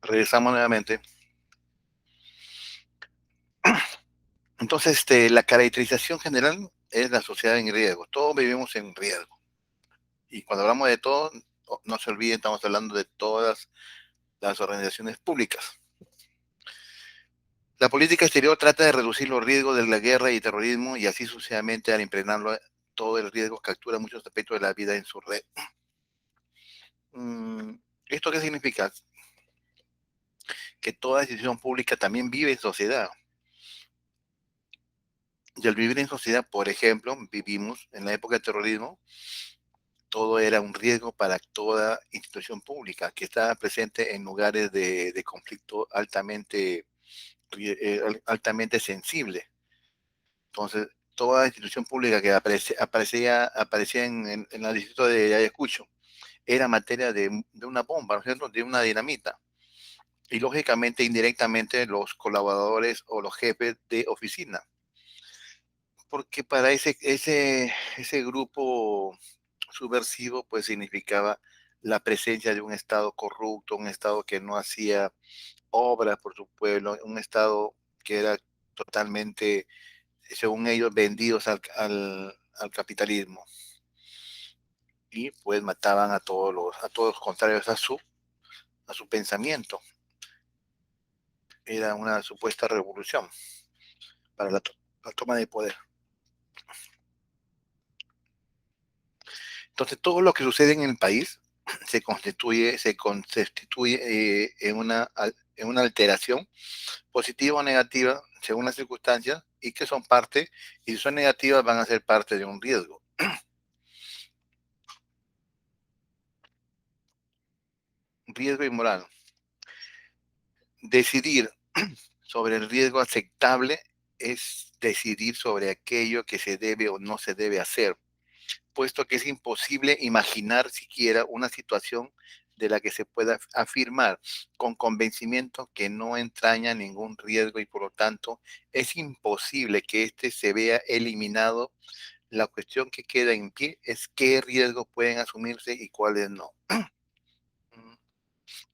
Regresamos nuevamente. Entonces, la caracterización general es la sociedad en riesgo. Todos vivimos en riesgo. Y cuando hablamos de todo, no se olviden, estamos hablando de todas las organizaciones públicas. La política exterior trata de reducir los riesgos de la guerra y terrorismo y así sucesivamente al impregnarlo todo el riesgo captura muchos aspectos de la vida en su red. ¿Esto qué significa? Que toda decisión pública también vive en sociedad. Y al vivir en sociedad, por ejemplo, vivimos en la época del terrorismo, todo era un riesgo para toda institución pública que estaba presente en lugares de conflicto altamente sensible. Entonces, toda institución pública que aparecía en el distrito de Ayacucho era materia de una bomba, ¿no es cierto? De una dinamita. Y lógicamente, indirectamente, los colaboradores o los jefes de oficina. Porque para ese grupo subversivo, pues significaba la presencia de un Estado corrupto, un Estado que no hacía obras por su pueblo, un Estado que era totalmente, según ellos, vendidos al capitalismo. Y pues mataban a todos contrarios a su pensamiento. Era una supuesta revolución para la toma de poder. Entonces, todo lo que sucede en el país se constituye en una alteración positiva o negativa según las circunstancias y que son parte, y si son negativas van a ser parte de un riesgo. Riesgo y moral. Decidir sobre el riesgo aceptable es decidir sobre aquello que se debe o no se debe hacer, puesto que es imposible imaginar siquiera una situación de la que se pueda afirmar con convencimiento que no entraña ningún riesgo y por lo tanto es imposible que éste se vea eliminado. La cuestión que queda en pie es qué riesgos pueden asumirse y cuáles no.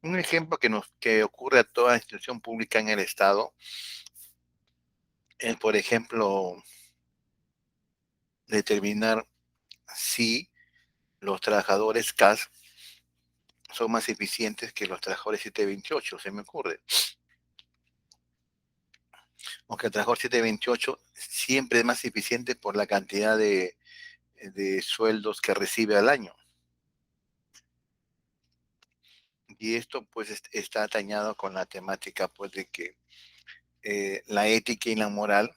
Un ejemplo que ocurre a toda institución pública en el Estado es, por ejemplo, determinar si los trabajadores CAS son más eficientes que los trabajadores 728, se me ocurre. Aunque el trabajador 728 siempre es más eficiente por la cantidad de sueldos que recibe al año. Y esto pues está atañado con la temática pues de que la ética y la moral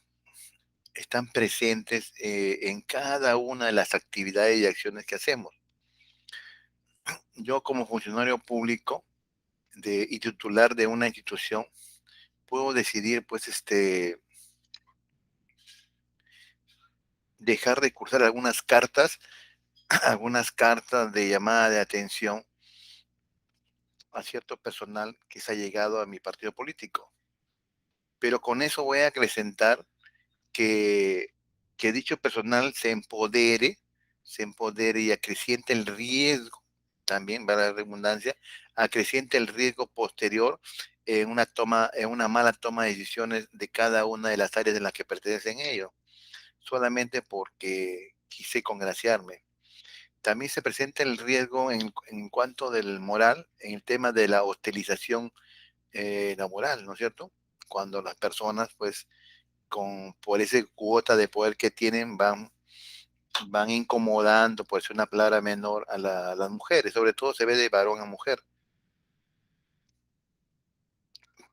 están presentes en cada una de las actividades y acciones que hacemos. Yo como funcionario público y titular de una institución puedo decidir pues dejar de cursar algunas cartas de llamada de atención a cierto personal que se ha llegado a mi partido político. Pero con eso voy a acrecentar que, que dicho personal se empodere y acreciente el riesgo, también va la redundancia, acreciente el riesgo posterior en una mala toma de decisiones de cada una de las áreas en las que pertenecen ellos, solamente porque quise congraciarme. También se presenta el riesgo en cuanto del moral, en el tema de la hostilización laboral, ¿no es cierto? Cuando las personas, pues, por esa cuota de poder que tienen, van incomodando, por ser una palabra menor, a las mujeres. Sobre todo se ve de varón a mujer.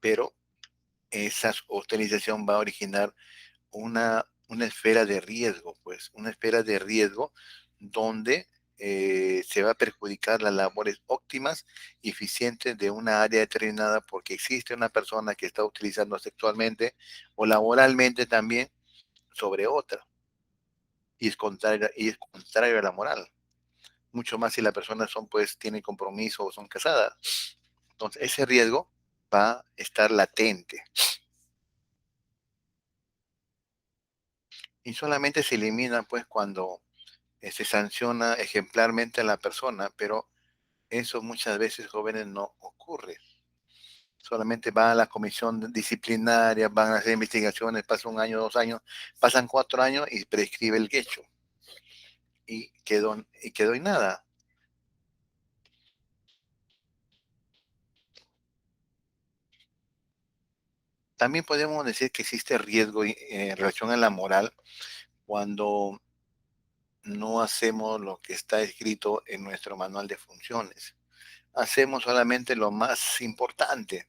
Pero esa hostilización va a originar una esfera de riesgo, pues, una esfera de riesgo donde se va a perjudicar las labores óptimas y eficientes de una área determinada porque existe una persona que está utilizando sexualmente o laboralmente también sobre otra. Y es contrario a la moral. Mucho más si la persona tiene compromiso o son casadas. Entonces, ese riesgo va a estar latente. Y solamente se elimina, pues, cuando se sanciona ejemplarmente a la persona, pero eso muchas veces, jóvenes, no ocurre. solamente va a la comisión disciplinaria, van a hacer investigaciones, pasa un año, 2 años, pasan 4 años y prescribe el hecho. Y quedó en nada. También podemos decir que existe riesgo en relación a la moral cuando no hacemos lo que está escrito en nuestro manual de funciones. Hacemos solamente lo más importante,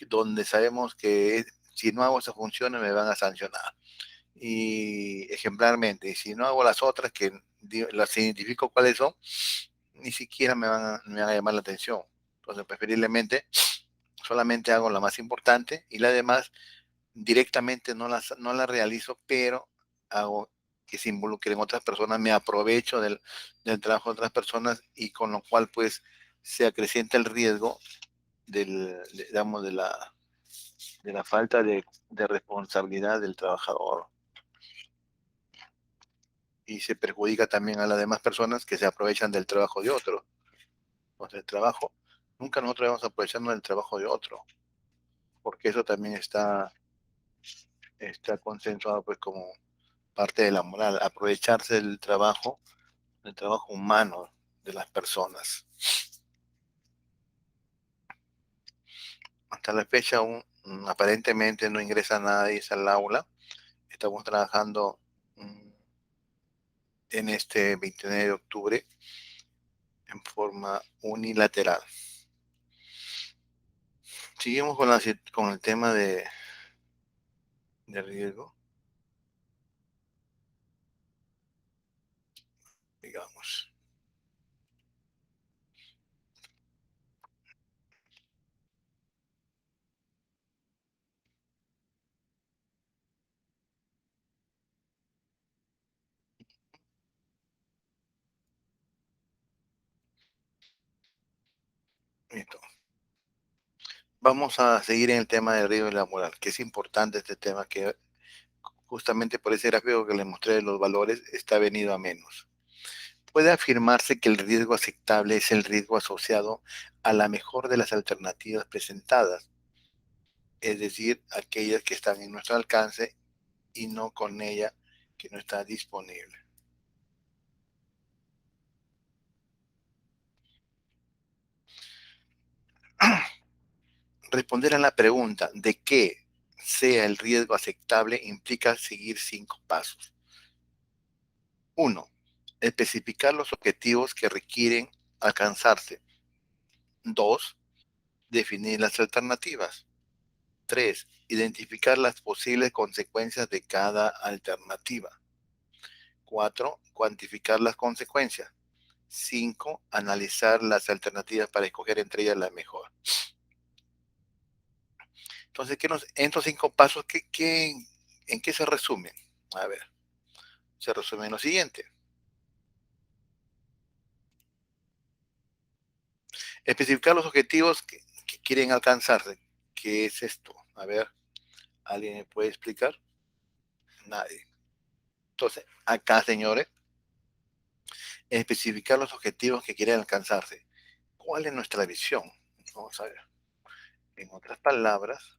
donde sabemos que si no hago esas funciones me van a sancionar. Y ejemplarmente, y si no hago las otras que las identifico cuáles son, ni siquiera me van a llamar la atención. Entonces, preferiblemente, solamente hago la más importante y la demás directamente no la realizo, pero hago que se involucren otras personas, me aprovecho del trabajo de otras personas y con lo cual pues se acrecienta el riesgo digamos, de la falta de responsabilidad del trabajador y se perjudica también a las demás personas que se aprovechan del trabajo de otro. Entonces el trabajo, nunca nosotros vamos aprovechando del trabajo de otro, porque eso también está consensuado pues como parte de la moral, aprovecharse del trabajo humano de las personas. Hasta la fecha aún aparentemente no ingresa nadie al aula. Estamos trabajando en este 29 de octubre en forma unilateral. Seguimos con el tema de riesgo, digamos. Listo. Vamos a seguir en el tema del riesgo y la moral, que es importante este tema que justamente por ese gráfico que les mostré de los valores está venido a menos. Puede afirmarse que el riesgo aceptable es el riesgo asociado a la mejor de las alternativas presentadas, es decir, aquellas que están en nuestro alcance y no con ella que no está disponible. Responder a la pregunta de qué sea el riesgo aceptable implica seguir 5 pasos. 1. Especificar los objetivos que requieren alcanzarse. 2. Definir las alternativas. 3. Identificar las posibles consecuencias de cada alternativa. 4. Cuantificar las consecuencias. 5. Analizar las alternativas para escoger entre ellas la mejor. Entonces, en estos 5 pasos, en qué se resumen? A ver, se resume en lo siguiente. Especificar los objetivos que quieren alcanzarse. ¿Qué es esto? A ver, ¿alguien me puede explicar? Nadie. Entonces, acá, señores, especificar los objetivos que quieren alcanzarse. ¿Cuál es nuestra visión? Vamos a ver. En otras palabras,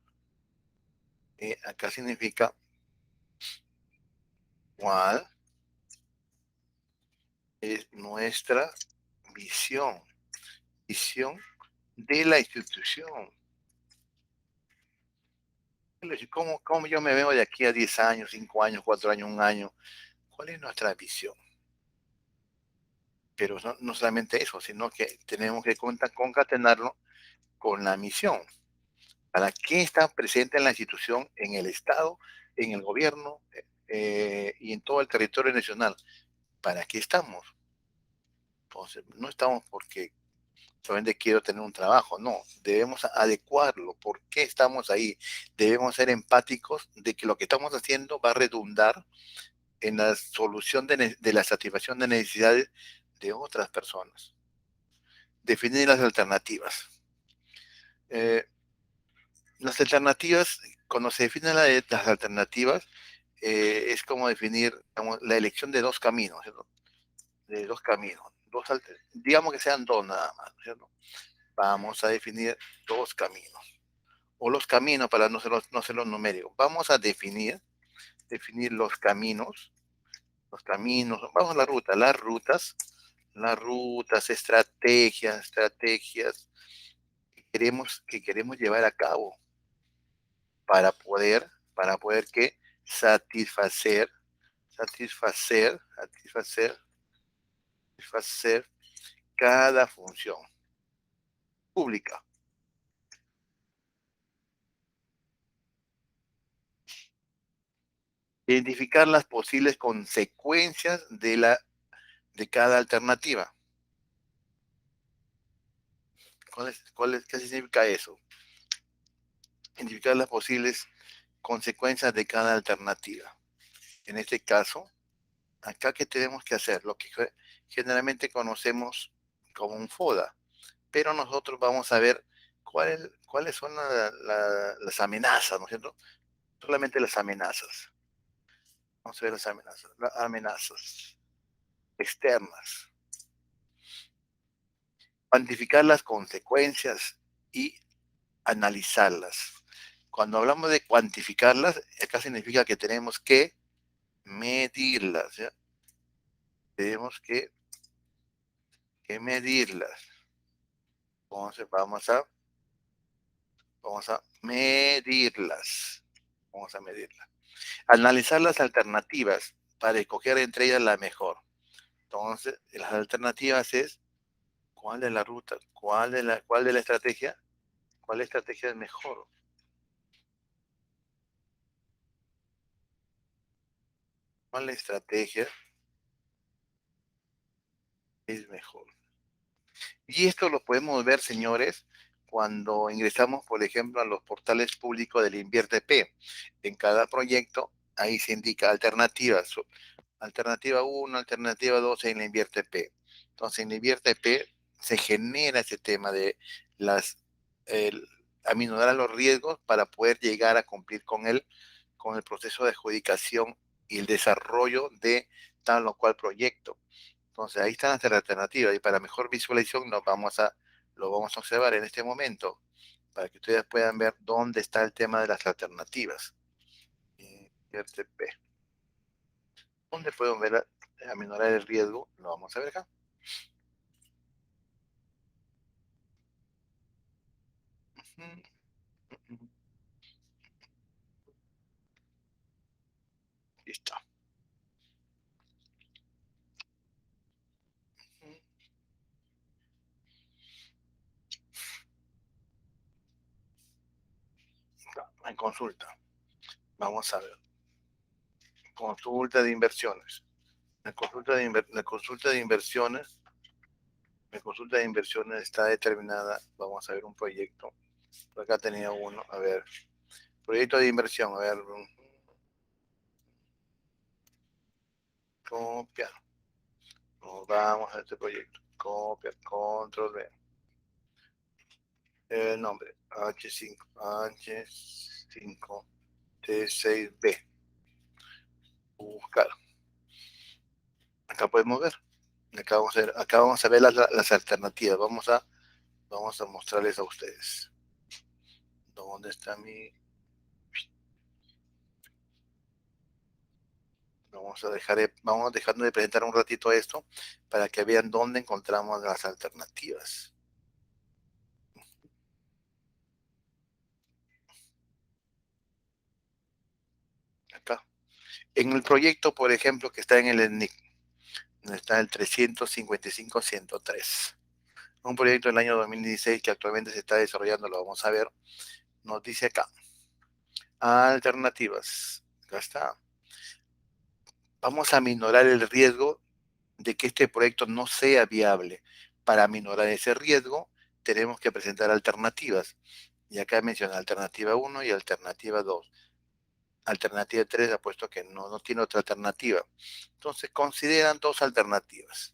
acá significa cuál es nuestra visión. Visión de la institución. ¿Cómo yo me veo de aquí a 10 años, 5 años, 4 años, 1 año? ¿Cuál es nuestra visión? Pero no solamente eso, sino que tenemos que concatenarlo con la misión. ¿Para qué está presente en la institución, en el Estado, en el gobierno y en todo el territorio nacional? ¿Para qué estamos? Entonces, no estamos porque solamente quiero tener un trabajo, no, debemos adecuarlo. ¿Por qué estamos ahí? Debemos ser empáticos de que lo que estamos haciendo va a redundar en la solución de la satisfacción de necesidades de otras personas. Definir las alternativas. Eh, las alternativas, cuando se definen las alternativas, es como definir, digamos, la elección de dos caminos, ¿cierto? De dos caminos, digamos que sean dos nada más, ¿cierto? vamos a definir dos caminos. O los caminos, para no ser los numéricos. Vamos a definir los caminos, vamos a la ruta, las rutas, estrategias que queremos llevar a cabo para poder, que satisfacer, satisfacer, satisfacer, satisfacer cada función pública. Identificar las posibles consecuencias de cada alternativa. ¿Qué significa eso? Identificar las posibles consecuencias de cada alternativa. En este caso, acá que tenemos que hacer lo que generalmente conocemos como un FODA, pero nosotros vamos a ver cuáles son las amenazas, ¿no es cierto? Solamente las amenazas. Vamos a ver las amenazas externas. Cuantificar las consecuencias y analizarlas. Cuando hablamos de cuantificarlas, acá significa que tenemos que medirlas, ¿ya? Tenemos que medirlas. Entonces vamos a medirlas. Vamos a medirlas. Analizar las alternativas para escoger entre ellas la mejor. Entonces, las alternativas es cuál de la ruta, cuál de la estrategia, cuál estrategia es mejor. ¿Cuál estrategia es mejor? Y esto lo podemos ver, señores, cuando ingresamos, por ejemplo, a los portales públicos del InvierteP. En cada proyecto, ahí se indica alternativas. Alternativa 1, alternativa 2 en la InvierteP. Entonces, en la InvierteP se genera ese tema de aminorar los riesgos para poder llegar a cumplir con el proceso de adjudicación y el desarrollo de tal o cual proyecto. Entonces ahí están las alternativas y para mejor visualización lo vamos a observar en este momento para que ustedes puedan ver dónde está el tema de las alternativas. IRTP. ¿Dónde pueden ver aminorar el riesgo? Lo vamos a ver acá. Listo. En consulta. Vamos a ver. Consulta de inversiones. La consulta de inversiones. La consulta de inversiones está determinada. Vamos a ver un proyecto. Por acá tenía uno. A ver. Proyecto de inversión. A ver. Copiar. Nos vamos a este proyecto. Copiar. Control V. El nombre. H5T6B. Buscar. Acá podemos ver. Acá vamos a ver las alternativas. Vamos a mostrarles a ustedes. ¿Dónde está mi...? Vamos dejando de presentar un ratito esto para que vean dónde encontramos las alternativas. Acá. En el proyecto, por ejemplo, que está en el ENIC, está el 355-103. Un proyecto del año 2016 que actualmente se está desarrollando, lo vamos a ver. Nos dice acá. Alternativas. Acá está. Vamos a minorar el riesgo de que este proyecto no sea viable. Para minorar ese riesgo, tenemos que presentar alternativas. Y acá menciona alternativa 1 y alternativa 2. Alternativa 3 ha puesto que no tiene otra alternativa. Entonces, consideran dos alternativas.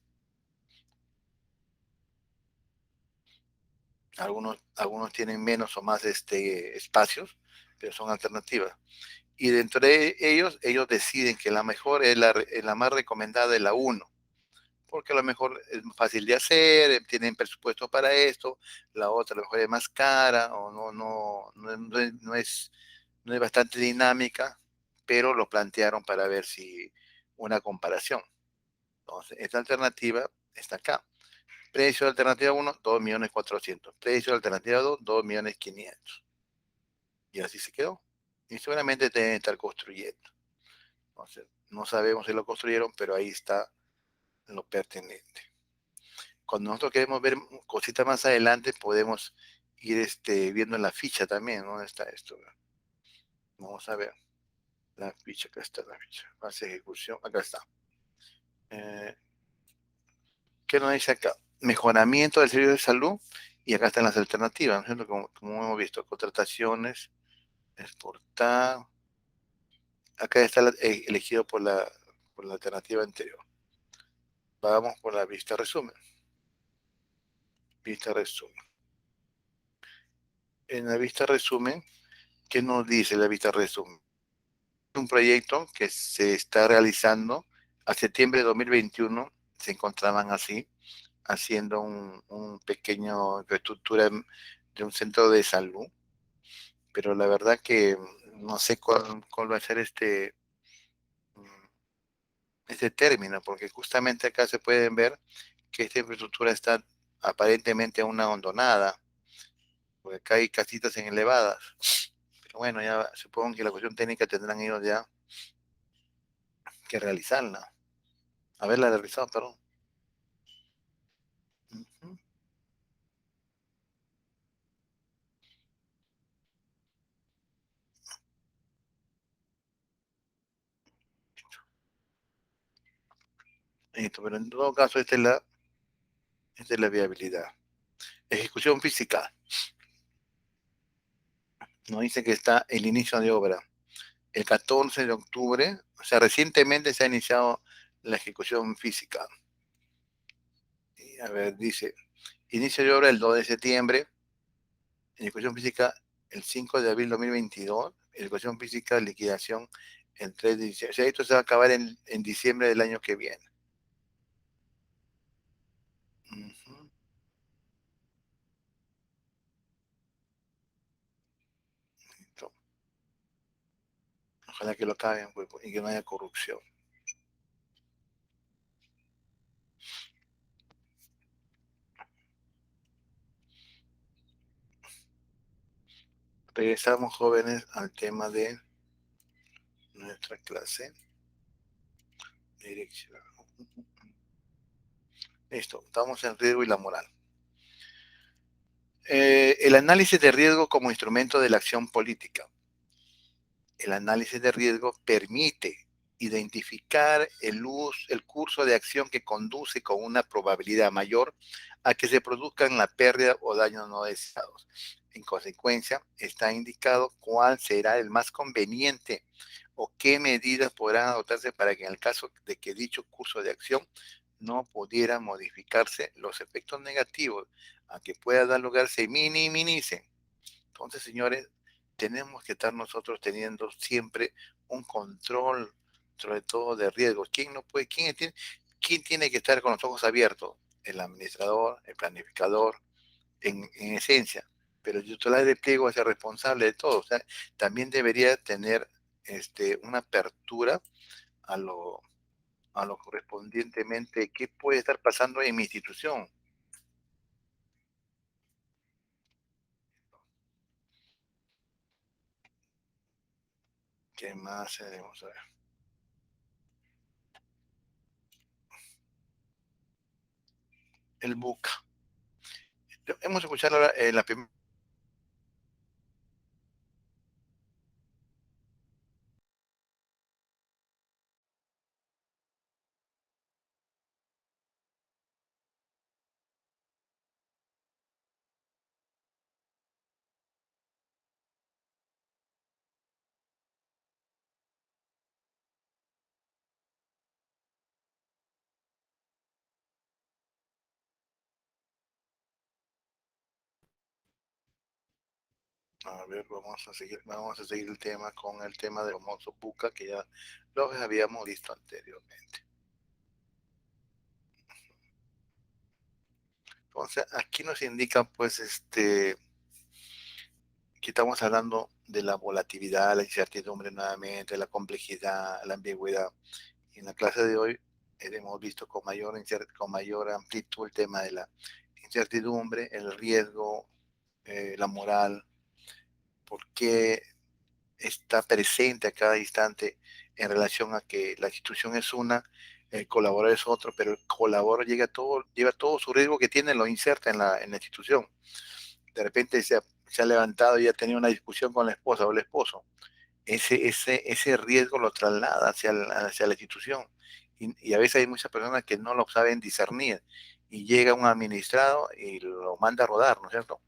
Algunos tienen menos o más espacios, pero son alternativas. Y dentro de ellos deciden que la mejor es la más recomendada es la 1. porque a lo mejor es fácil de hacer, tienen presupuesto para esto, la otra a lo mejor es más cara, o no es bastante dinámica, pero lo plantearon para ver si una comparación. Entonces, esta alternativa está acá. Precio de alternativa 1, 2.400.000. Precio de alternativa 2, 2.500.000. Y así se quedó. Y seguramente deben estar construyendo. Entonces, no sabemos si lo construyeron, pero ahí está lo pertinente. Cuando nosotros queremos ver cositas más adelante, podemos ir viendo en la ficha también, ¿no? ¿Dónde está esto? Vamos a ver la ficha, acá está la ficha. Base de ejecución, acá está. Eh, ¿Qué nos dice acá? Mejoramiento del servicio de salud, y acá están las alternativas, ¿no es cierto? Como hemos visto, contrataciones, exportar. Acá está elegido por la alternativa anterior. Vamos por la vista resumen. Vista resumen. En la vista resumen, ¿qué nos dice la vista resumen? Un proyecto que se está realizando a septiembre de 2021, se encontraban así, haciendo un pequeño infraestructura de un centro de salud, pero la verdad que no sé cuál va a ser este término, porque justamente acá se pueden ver que esta infraestructura está aparentemente aún abandonada, porque acá hay casitas en elevadas. Pero bueno, ya supongo que la cuestión técnica tendrán ellos ya que realizarla. Haberla realizado, perdón. Ujú. Listo, pero en todo caso, esta es la viabilidad. Ejecución física. Nos dice que está el inicio de obra. El 14 de octubre, o sea, recientemente se ha iniciado la ejecución física. Y, a ver, dice, inicio de obra el 2 de septiembre, ejecución física el 5 de abril de 2022, ejecución física, liquidación el 3 de diciembre. O sea, esto se va a acabar en diciembre del año que viene. Ujú. Listo. Ojalá que lo acaben, pues, y que no haya corrupción. Regresamos, jóvenes, al tema de nuestra clase. Dirección. Listo, estamos en riesgo y la moral. El análisis de riesgo como instrumento de la acción política. El análisis de riesgo permite identificar el curso de acción que conduce con una probabilidad mayor a que se produzcan la pérdida o daños no deseados. En consecuencia, está indicado cuál será el más conveniente o qué medidas podrán adoptarse para que en el caso de que dicho curso de acción no pudiera modificarse, los efectos negativos a que pueda dar lugar se minimicen. Entonces, señores, tenemos que estar nosotros teniendo siempre un control, sobre todo de riesgos. ¿Quién no puede, quién tiene que estar con los ojos abiertos? El administrador, el planificador, en esencia. Pero el titular de pliego es el responsable de todo. O sea, también debería tener una apertura a lo correspondientemente, qué puede estar pasando en mi institución. ¿Qué más debemos saber? El BUCA. Hemos escuchado ahora en la primera. A ver, vamos a seguir el tema con el tema de famoso Buca, que ya lo habíamos visto anteriormente. Entonces, aquí nos indica, pues, que estamos hablando de la volatilidad, la incertidumbre nuevamente, la complejidad, la ambigüedad. Y en la clase de hoy hemos visto con mayor amplitud el tema de la incertidumbre, el riesgo, la moral, por qué está presente a cada instante en relación a que la institución es una, el colaborador es otro, pero el colaborador lleva todo su riesgo que tiene, lo inserta en la institución. De repente se ha levantado y ha tenido una discusión con la esposa o el esposo. Ese riesgo lo traslada hacia la institución. Y a veces hay muchas personas que no lo saben discernir. Y llega un administrado y lo manda a rodar, ¿no es cierto?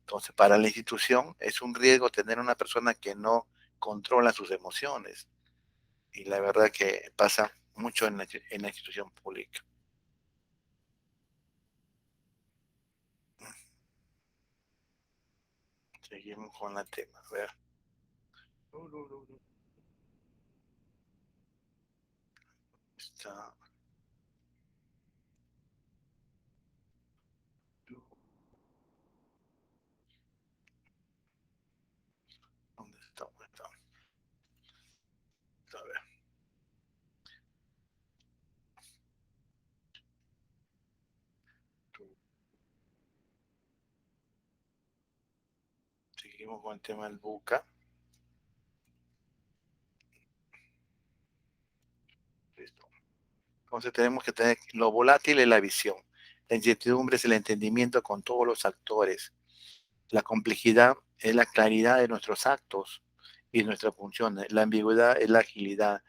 Entonces, para la institución es un riesgo tener una persona que no controla sus emociones. Y la verdad que pasa mucho en la institución pública. Seguimos con el tema. A ver. Está. ¿Dónde está? ¿Dónde está? A ver. Seguimos con el tema del buca. Listo. Entonces tenemos que tener lo volátil es la visión. La incertidumbre es el entendimiento con todos los actores. La complejidad es la claridad de nuestros actos y nuestras funciones. La ambigüedad es la agilidad,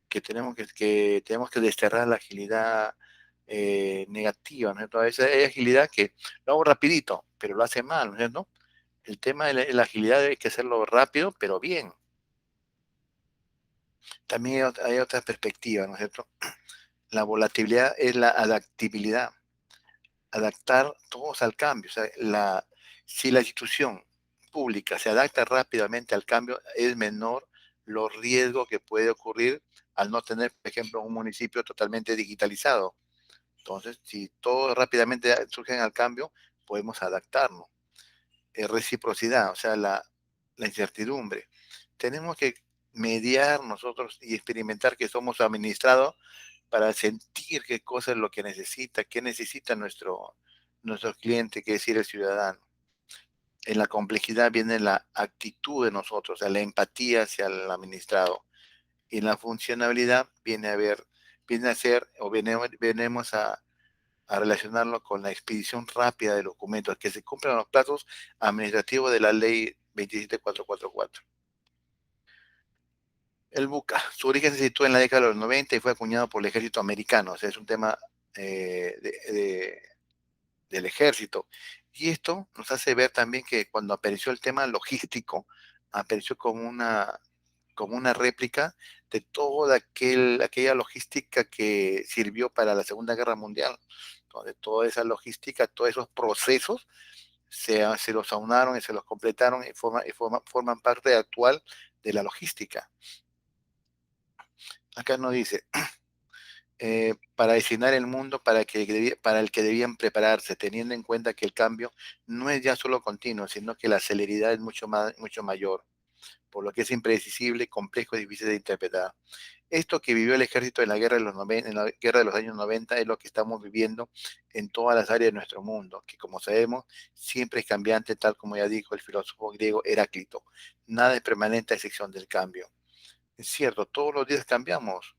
que tenemos que desterrar la agilidad negativa, ¿no? A veces hay agilidad que lo hago rapidito, pero lo hace mal, ¿no es cierto? El tema de la agilidad hay que hacerlo rápido, pero bien. También hay otra perspectiva, ¿no es cierto? La volatilidad es la adaptabilidad, adaptar todos al cambio. O sea, si la institución pública se adapta rápidamente al cambio, es menor los riesgos que puede ocurrir al no tener, por ejemplo, un municipio totalmente digitalizado. Entonces, si todos rápidamente surgen al cambio, podemos adaptarnos. Reciprocidad, o sea, la incertidumbre. Tenemos que mediar nosotros y experimentar que somos administrados para sentir qué cosa es lo que necesita, qué necesita nuestro cliente, que es decir, el ciudadano. En la complejidad viene la actitud de nosotros, o sea, la empatía hacia el administrado. Y en la funcionabilidad viene a ser, o venimos a relacionarlo con la expedición rápida de documentos, que se cumplan los plazos administrativos de la ley 27444. El buca, su origen se sitúa en la década de los 90 y fue acuñado por el ejército americano, o sea, es un tema del ejército. Y esto nos hace ver también que cuando apareció el tema logístico, apareció como una réplica de toda aquella logística que sirvió para la Segunda Guerra Mundial. Entonces, toda esa logística, todos esos procesos se los aunaron y se los completaron forman parte actual de la logística. Acá nos dice, para designar el mundo para el que debían prepararse, teniendo en cuenta que el cambio no es ya solo continuo, sino que la celeridad es mucho mayor, por lo que es impredecible, complejo y difícil de interpretar. Esto que vivió el ejército en la guerra de los años 90 es lo que estamos viviendo en todas las áreas de nuestro mundo, que como sabemos siempre es cambiante, tal como ya dijo el filósofo griego Heráclito. Nada es permanente a excepción del cambio. Es cierto, todos los días cambiamos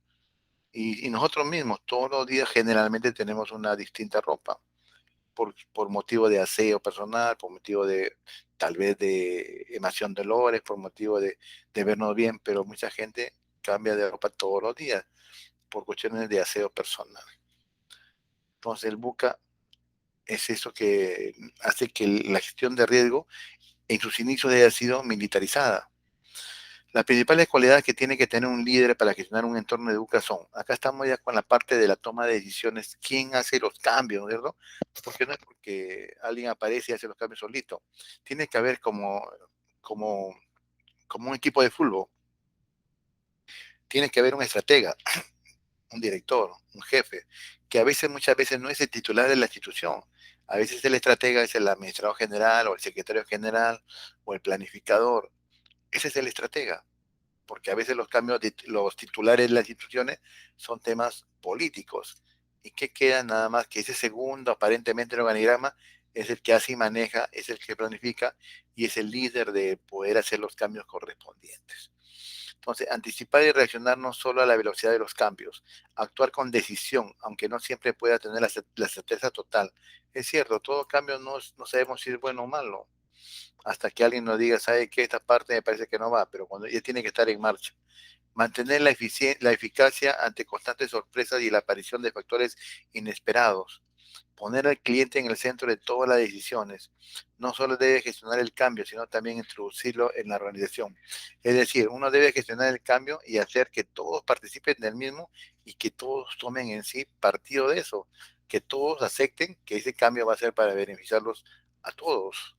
y nosotros mismos todos los días generalmente tenemos una distinta ropa por motivo de aseo personal, por motivo de tal vez de evasión de dolores, por motivo de vernos bien, pero mucha gente cambia de ropa todos los días por cuestiones de aseo personal. Entonces el buca es eso que hace que la gestión de riesgo en sus inicios haya sido militarizada. Las principales cualidades que tiene que tener un líder para gestionar un entorno de buca son, acá estamos ya con la parte de la toma de decisiones, quién hace los cambios, ¿cierto? Porque no es porque alguien aparece y hace los cambios solito. Tiene que haber como, como un equipo de fútbol, tiene que haber un estratega, un director, un jefe, que muchas veces no es el titular de la institución. A veces el estratega es el administrador general o el secretario general o el planificador. Ese es el estratega, porque a veces los cambios de los titulares de las instituciones son temas políticos. ¿Y qué queda? Nada más que ese segundo, aparentemente el organigrama, es el que hace y maneja, es el que planifica y es el líder de poder hacer los cambios correspondientes. Entonces, anticipar y reaccionar no solo a la velocidad de los cambios, actuar con decisión, aunque no siempre pueda tener la certeza total. Es cierto, todo cambio no sabemos si es bueno o malo, hasta que alguien nos diga, ¿sabe qué? Esta parte me parece que no va, pero cuando ya tiene que estar en marcha. Mantener la eficacia ante constantes sorpresas y la aparición de factores inesperados. Poner al cliente en el centro de todas las decisiones. No solo debe gestionar el cambio, sino también introducirlo en la organización. Es decir, uno debe gestionar el cambio y hacer que todos participen del mismo y que todos tomen en sí partido de eso, que todos acepten que ese cambio va a ser para beneficiarlos a todos.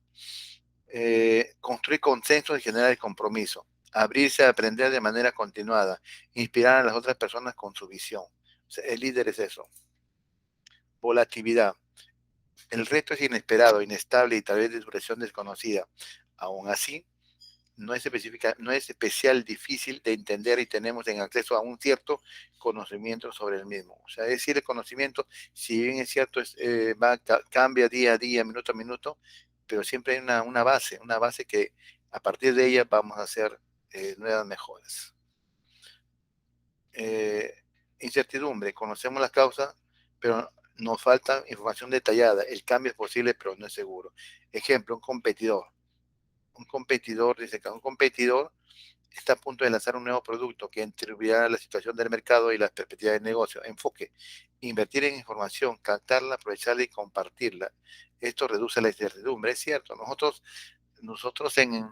Construir consensos y generar el compromiso, abrirse a aprender de manera continuada, inspirar a las otras personas con su visión. O sea, el líder es eso. Volatilidad. El reto es inesperado, inestable y tal vez de duración desconocida. Aún así, no es especial difícil de entender y tenemos en acceso a un cierto conocimiento sobre el mismo. O sea, es decir, el conocimiento, si bien es cierto, cambia día a día, minuto a minuto, pero siempre hay una base que a partir de ella vamos a hacer nuevas mejoras. Eh, Incertidumbre, conocemos las causas, pero nos falta información detallada. El cambio es posible, pero no es seguro. Ejemplo, un competidor. Dice que un competidor está a punto de lanzar un nuevo producto que interrumpirá la situación del mercado y las perspectivas de negocio. Enfoque, invertir en información, captarla, aprovecharla y compartirla. Esto reduce la incertidumbre, es cierto. Nosotros en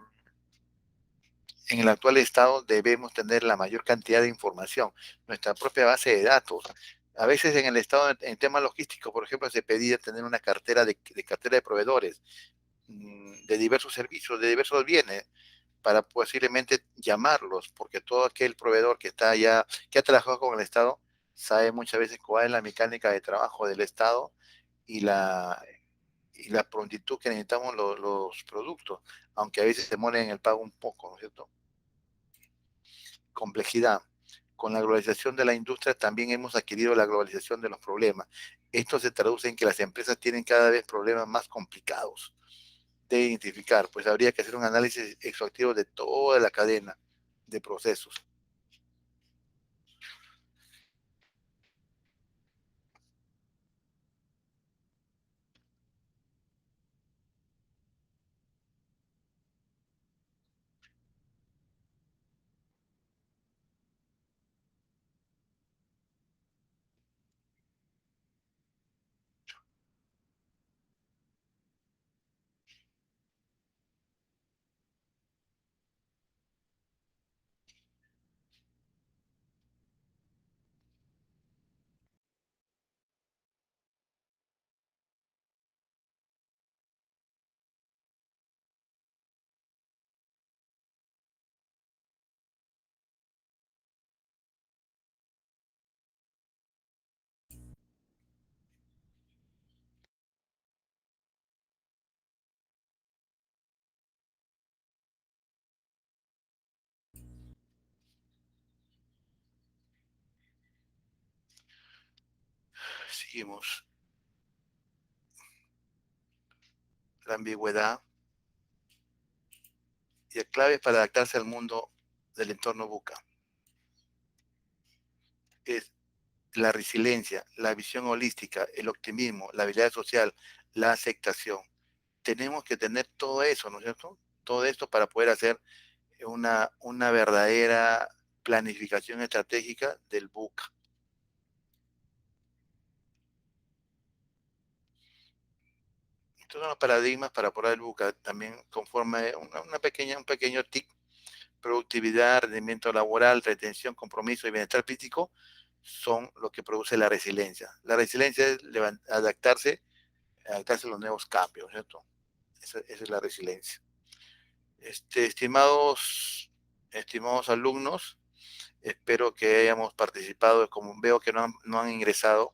el actual estado debemos tener la mayor cantidad de información, nuestra propia base de datos. A veces en el estado, en temas logísticos, por ejemplo, se pedía tener una cartera de cartera de proveedores de diversos servicios, de diversos bienes, para posiblemente llamarlos, porque todo aquel proveedor que está allá, que ha trabajado con el Estado, sabe muchas veces cuál es la mecánica de trabajo del Estado y la prontitud que necesitamos los productos, aunque a veces se demoren en el pago un poco, ¿no es cierto? Complejidad. Con la globalización de la industria también hemos adquirido la globalización de los problemas. Esto se traduce en que las empresas tienen cada vez problemas más complicados de identificar, pues habría que hacer un análisis exhaustivo de toda la cadena de procesos. Seguimos. La ambigüedad y la clave para adaptarse al mundo del entorno buca es la resiliencia, la visión holística, el optimismo, la habilidad social, la aceptación. Tenemos que tener todo eso, ¿no es cierto? Todo esto para poder hacer una verdadera planificación estratégica del buca. Estos son los paradigmas para poder el buca. También conforme un pequeño tic: productividad, rendimiento laboral, retención, compromiso y bienestar físico son lo que produce la resiliencia. La resiliencia es adaptarse a los nuevos cambios, ¿cierto? Esa es la resiliencia. Estimados alumnos, espero que hayamos participado. Como veo que no han ingresado,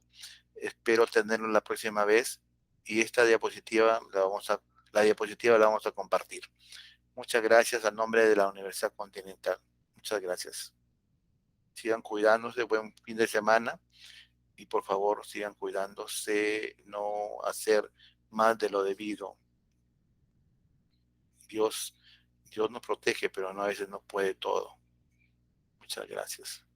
espero tenerlo la próxima vez y esta diapositiva la vamos a compartir. Muchas gracias a nombre de la Universidad Continental. Muchas gracias. Sigan cuidándose, buen fin de semana y por favor sigan cuidándose, no hacer más de lo debido. Dios, Dios nos protege, pero no, a veces no puede todo. Muchas gracias.